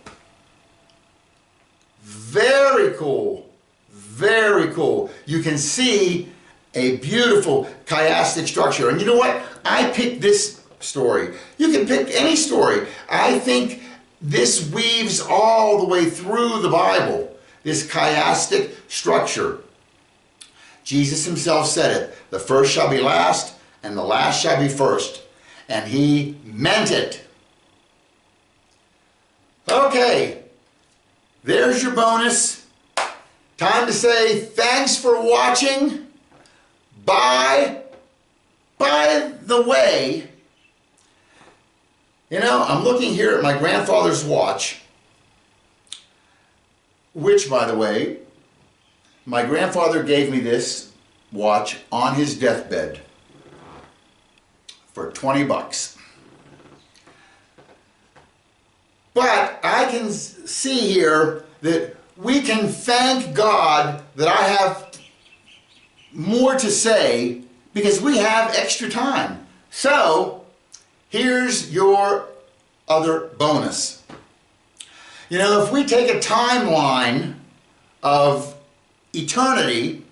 Very cool. Very cool. You can see a beautiful chiastic structure. And you know what? I picked this story. You can pick any story. I think this weaves all the way through the Bible, this chiastic structure. Jesus himself said it. The first shall be last, and the last shall be first. And he meant it. Okay. There's your bonus. Time to say thanks for watching. Bye. By the way, you know, I'm looking here at my grandfather's watch, which, by the way, my grandfather gave me this watch on his deathbed for 20 bucks. But I can see here that we can thank God that I have more to say because we have extra time. So, here's your other bonus. You know, if we take a timeline of eternity,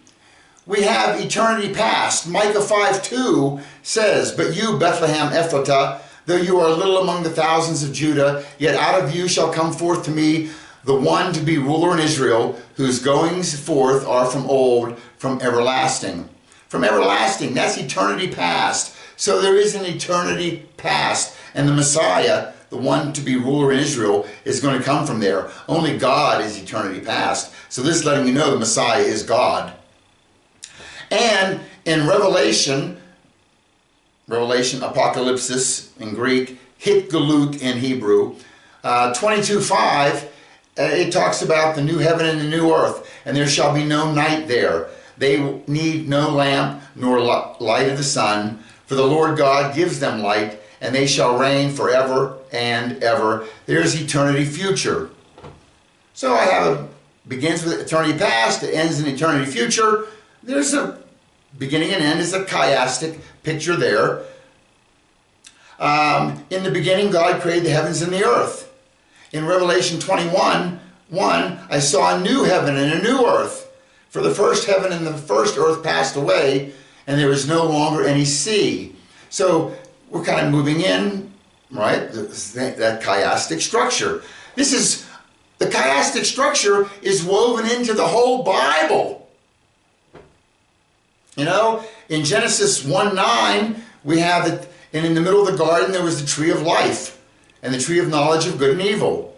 we have eternity past. Micah 5:2 says, But you, Bethlehem Ephratah, though you are little among the thousands of Judah, yet out of you shall come forth to me the one to be ruler in Israel, whose goings forth are from old, from everlasting. From everlasting, that's eternity past. So there is an eternity past. And the Messiah, the one to be ruler in Israel, is going to come from there. Only God is eternity past. So this is letting you know the Messiah is God. And in Revelation, Apocalypsis in Greek, Hitgalut in Hebrew, 22:5, it talks about the new heaven and the new earth, and there shall be no night there. They need no lamp nor light of the sun, for the Lord God gives them light, and they shall reign forever and ever. There's eternity future. So I have begins with eternity past, it ends in eternity future. There's a beginning and end is a chiastic picture there. In the beginning, God created the heavens and the earth. In Revelation 21:1, I saw a new heaven and a new earth. For the first heaven and the first earth passed away, and there is no longer any sea. So we're kind of moving in, right? That chiastic structure. The chiastic structure is woven into the whole Bible. You know, in Genesis 1:9, we have that, and in the middle of the garden there was the tree of life and the tree of knowledge of good and evil.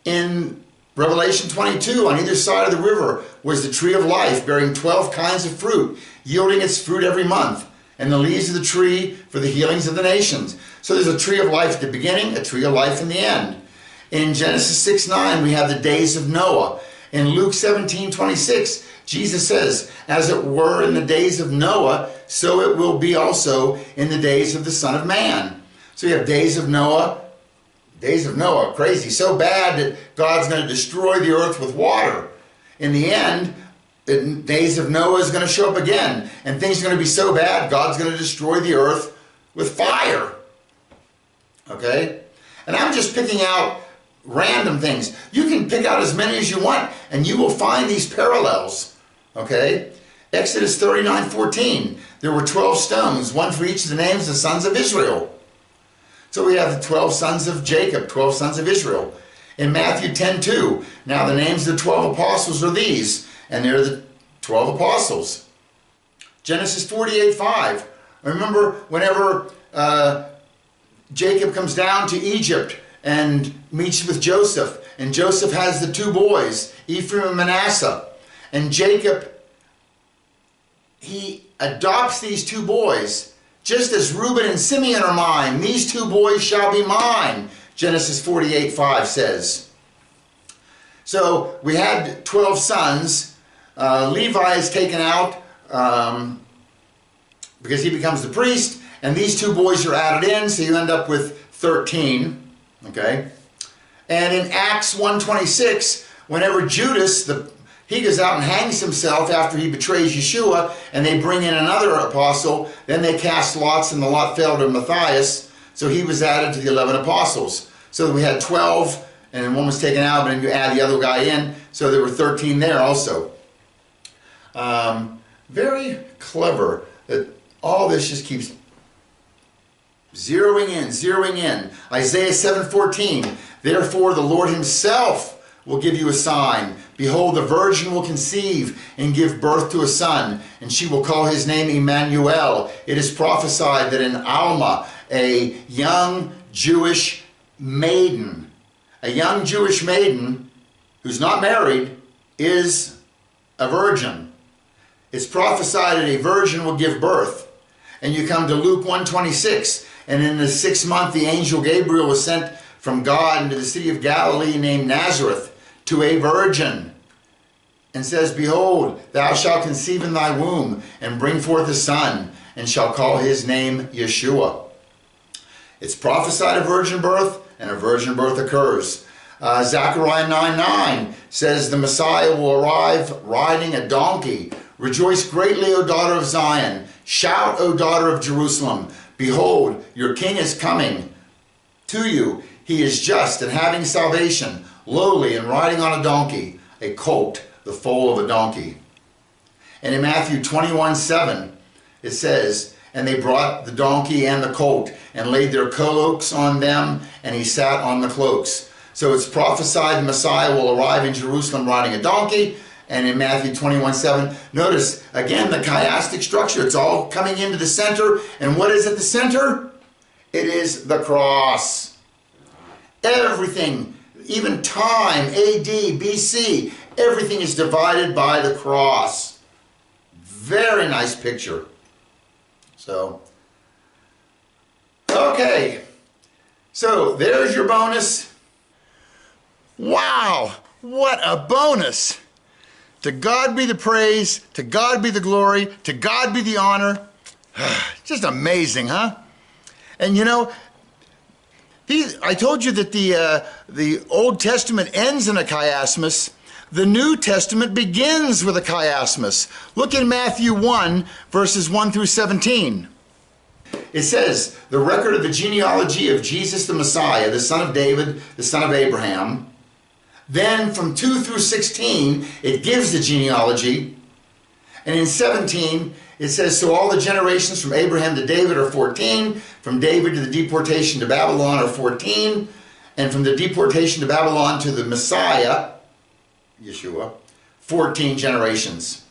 In Revelation 22, on either side of the river was the tree of life, bearing 12 kinds of fruit, yielding its fruit every month, and the leaves of the tree for the healings of the nations. So there's a tree of life at the beginning, a tree of life in the end. In Genesis 6:9, we have the days of Noah. In Luke 17:26, Jesus says, as it were in the days of Noah, so it will be also in the days of the Son of Man. So you have days of Noah. Days of Noah, crazy, so bad that God's going to destroy the earth with water. In the end, the days of Noah is going to show up again, and things are going to be so bad, God's going to destroy the earth with fire. Okay? And I'm just picking out random things. You can pick out as many as you want, and you will find these parallels. Okay? Exodus 39:14. There were 12 stones, one for each of the names of the sons of Israel. So we have the 12 sons of Jacob, 12 sons of Israel. In Matthew 10:2, now the names of the 12 apostles are these, and they're the 12 apostles. Genesis 48:5. Remember whenever Jacob comes down to Egypt and meets with Joseph, and Joseph has the two boys, Ephraim and Manasseh. And Jacob, he adopts these two boys. Just as Reuben and Simeon are mine, these two boys shall be mine, Genesis 48:5 says. So we had 12 sons. Levi is taken out because he becomes the priest, and these two boys are added in, so you end up with 13. Okay? And in Acts 1:26, whenever Judas, he goes out and hangs himself after he betrays Yeshua, and they bring in another apostle. Then they cast lots, and the lot fell to Matthias, so he was added to the 11 apostles. So we had 12, and then one was taken out, but then you add the other guy in, so there were 13 there also. Very clever that all this just keeps zeroing in. Isaiah 7:14, therefore the Lord himself will give you a sign. Behold, the virgin will conceive and give birth to a son, and she will call his name Emmanuel. It is prophesied that in Alma, a young Jewish maiden who's not married is a virgin. It's prophesied that a virgin will give birth. And you come to Luke 1:26, and in the 6th month the angel Gabriel was sent from God into the city of Galilee named Nazareth to a virgin, and says, behold, thou shalt conceive in thy womb, and bring forth a son, and shall call his name Yeshua. It's prophesied a virgin birth, and a virgin birth occurs. Zechariah 9:9 says, the Messiah will arrive riding a donkey. Rejoice greatly, O daughter of Zion. Shout, O daughter of Jerusalem. Behold, your king is coming to you. He is just and having salvation, lowly and riding on a donkey, a colt, the foal of a donkey. And in Matthew 21:7, it says, and they brought the donkey and the colt, and laid their cloaks on them, and he sat on the cloaks. So it's prophesied the Messiah will arrive in Jerusalem riding a donkey. And in Matthew 21:7, notice again the chiastic structure. It's all coming into the center. And what is at the center? It is the cross. Everything, even time, AD, BC, everything is divided by the cross. Very nice picture. So, okay. So there's your bonus. Wow, what a bonus. To God be the praise, to God be the glory, to God be the honor. Just amazing, huh? And you know, I told you that the Old Testament ends in a chiasmus. The New Testament begins with a chiasmus. Look in Matthew 1, verses 1 through 17. It says, the record of the genealogy of Jesus the Messiah, the son of David, the son of Abraham. Then from 2 through 16, it gives the genealogy. And in 17, It says, so all the generations from Abraham to David are 14, from David to the deportation to Babylon are 14, and from the deportation to Babylon to the Messiah, Yeshua, 14 generations.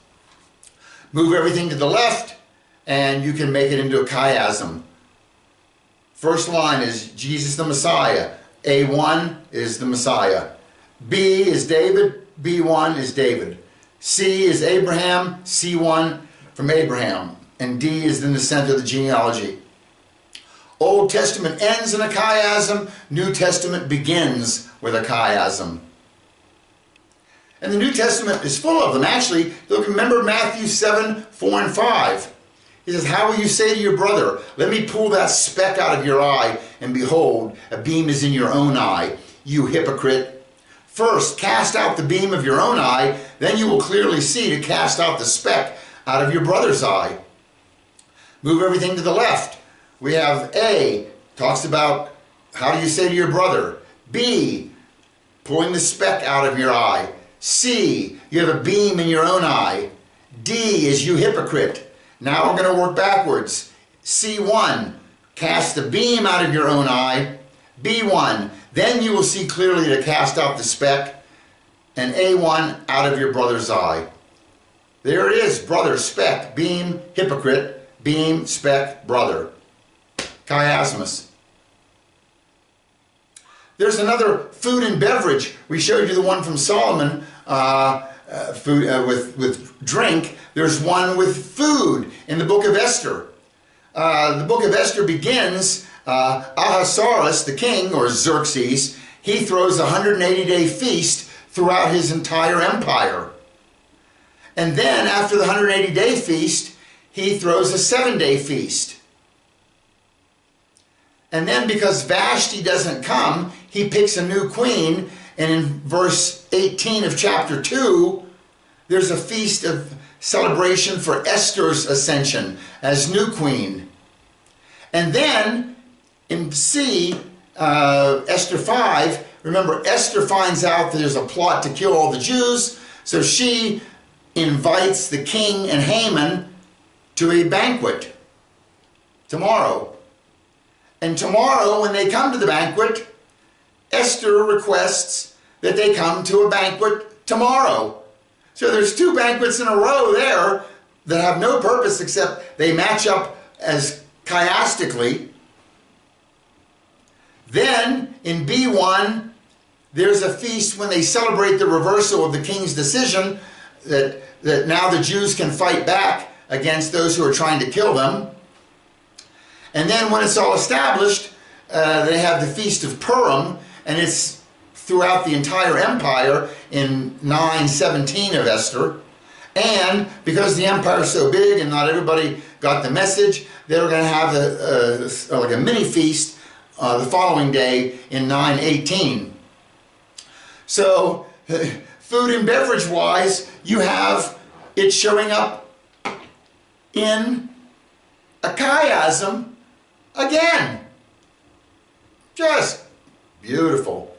Move everything to the left, and you can make it into a chiasm. First line is Jesus the Messiah. A1 is the Messiah. B is David. B1 is David. C is Abraham. C1 from Abraham. And D is in the center of the genealogy. Old Testament ends in a chiasm. New Testament begins with a chiasm. And the New Testament is full of them. Actually, look, remember Matthew 7, 4 and 5. He says, how will you say to your brother, let me pull that speck out of your eye, and behold, a beam is in your own eye, you hypocrite. First, cast out the beam of your own eye, then you will clearly see to cast out the speck out of your brother's eye. Move everything to the left. We have A, talks about how do you say to your brother. B, pulling the speck out of your eye. C, you have a beam in your own eye. D is you hypocrite. Now we're going to work backwards. C1, cast the beam out of your own eye. B1, then you will see clearly to cast out the speck. And A1, out of your brother's eye. There it is, brother, speck, beam, hypocrite, beam, speck, brother. Chiasmus. There's another food and beverage. We showed you the one from Solomon, with drink. There's one with food in the book of Esther. The book of Esther begins, Ahasuerus, the king, or Xerxes, he throws a 180-day feast throughout his entire empire. And then after the 180-day feast, he throws a 7-day feast. And then because Vashti doesn't come, he picks a new queen. And in verse 18 of chapter 2, there's a feast of celebration for Esther's ascension as new queen. And then in C, Esther 5, remember Esther finds out that there's a plot to kill all the Jews, so she invites the king and Haman to a banquet tomorrow. And tomorrow when they come to the banquet, Esther requests that they come to a banquet tomorrow. So there's 2 banquets in a row there that have no purpose except they match up as chiastically. Then in B1, there's a feast when they celebrate the reversal of the king's decision that now the Jews can fight back against those who are trying to kill them. And then when it's all established, they have the Feast of Purim, and it's throughout the entire empire in 9:17 of Esther. And because the empire is so big and not everybody got the message, they were going to have like a mini feast the following day in 9:18. So food and beverage wise, you have it showing up in a chiasm again. Just beautiful.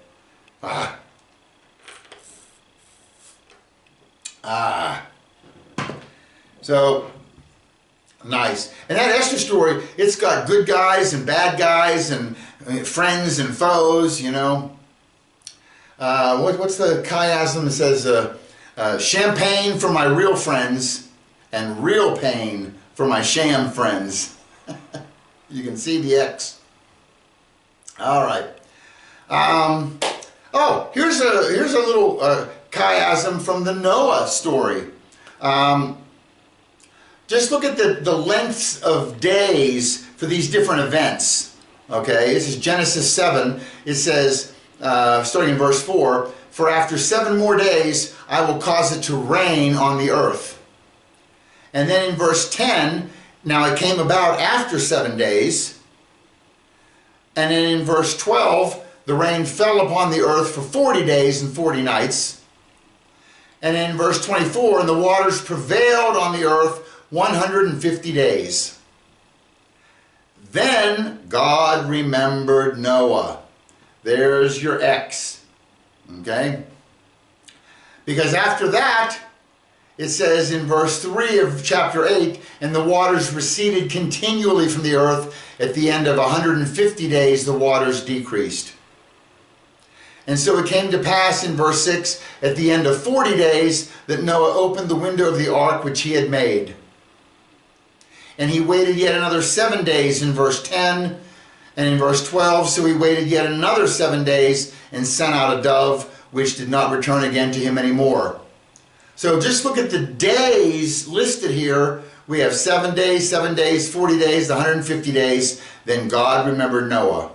So nice. And that Esther story, it's got good guys and bad guys and friends and foes, you know. What's the chiasm that says, champagne for my real friends and real pain for my sham friends. You can see the X. All right. Oh, here's a little chiasm from the Noah story. Just look at the lengths of days for these different events. Okay, this is Genesis 7. It says, starting in verse 4, for after 7 more days I will cause it to rain on the earth. And then in verse 10, now it came about after 7 days. And then in verse 12, the rain fell upon the earth for 40 days and 40 nights. And in verse 24, and the waters prevailed on the earth 150 days. Then God remembered Noah. There's your X. Okay? Because after that, it says in verse 3 of chapter 8, and the waters receded continually from the earth. At the end of 150 days, the waters decreased. And so it came to pass in verse 6, at the end of 40 days, that Noah opened the window of the ark which he had made. And he waited yet another 7 days in verse 10, and in verse 12, so he waited yet another 7 days and sent out a dove, which did not return again to him anymore. So just look at the days listed here. We have 7 days, 7 days, 40 days, 150 days. Then God remembered Noah.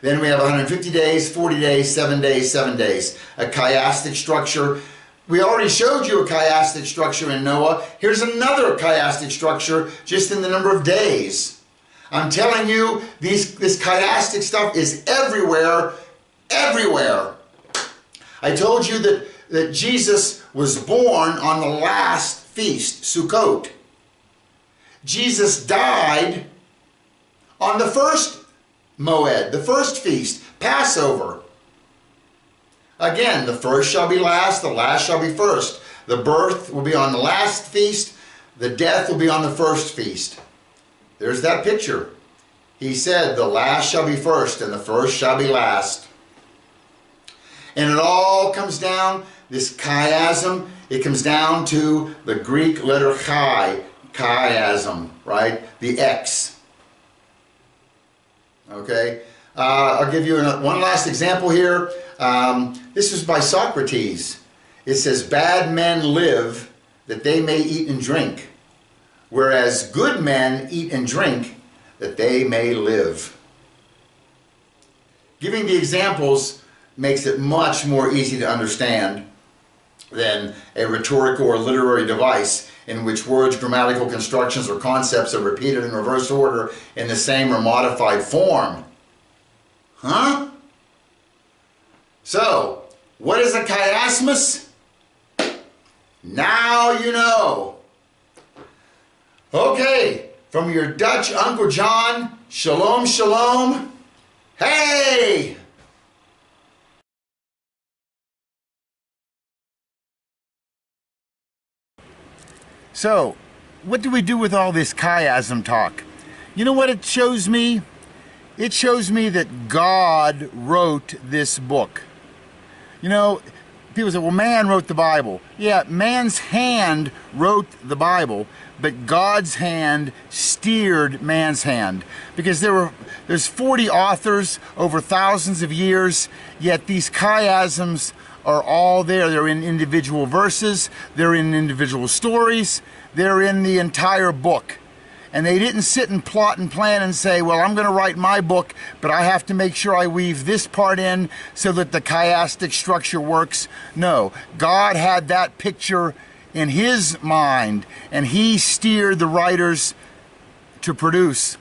Then we have 150 days, 40 days, 7 days, 7 days. A chiastic structure. We already showed you a chiastic structure in Noah. Here's another chiastic structure just in the number of days. I'm telling you, this chiastic stuff is everywhere, everywhere. I told you that Jesus was born on the last feast, Sukkot. Jesus died on the first Moed, the first feast, Passover. Again, the first shall be last, the last shall be first. The birth will be on the last feast, the death will be on the first feast. There's that picture. He said, the last shall be first, and the first shall be last. And it all comes down, this chiasm, it comes down to the Greek letter chi, chiasm, right? The X. Okay? I'll give you one last example here. This is by Socrates. It says, bad men live that they may eat and drink, whereas good men eat and drink that they may live. Giving the examples makes it much more easy to understand than a rhetorical or literary device in which words, grammatical constructions, or concepts are repeated in reverse order in the same or modified form. Huh? So, what is a chiasmus? Now you know. Okay, from your Dutch Uncle John, shalom, shalom. Hey! So, what do we do with all this chiasm talk? You know what it shows me? It shows me that God wrote this book. You know, people say, well, man wrote the Bible. Yeah, man's hand wrote the Bible, but God's hand steered man's hand. Because there's 40 authors over thousands of years, yet these chiasms are all there. They're in individual verses, they're in individual stories, they're in the entire book. And they didn't sit and plot and plan and say, well, I'm going to write my book, but I have to make sure I weave this part in so that the chiastic structure works. No, God had that picture in his mind, and he steered the writers to produce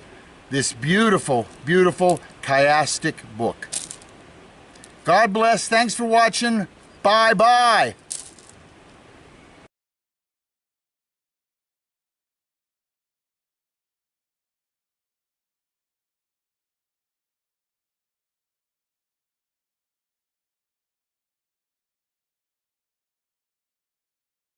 this beautiful, beautiful chiastic book. God bless. Thanks for watching. Bye-bye.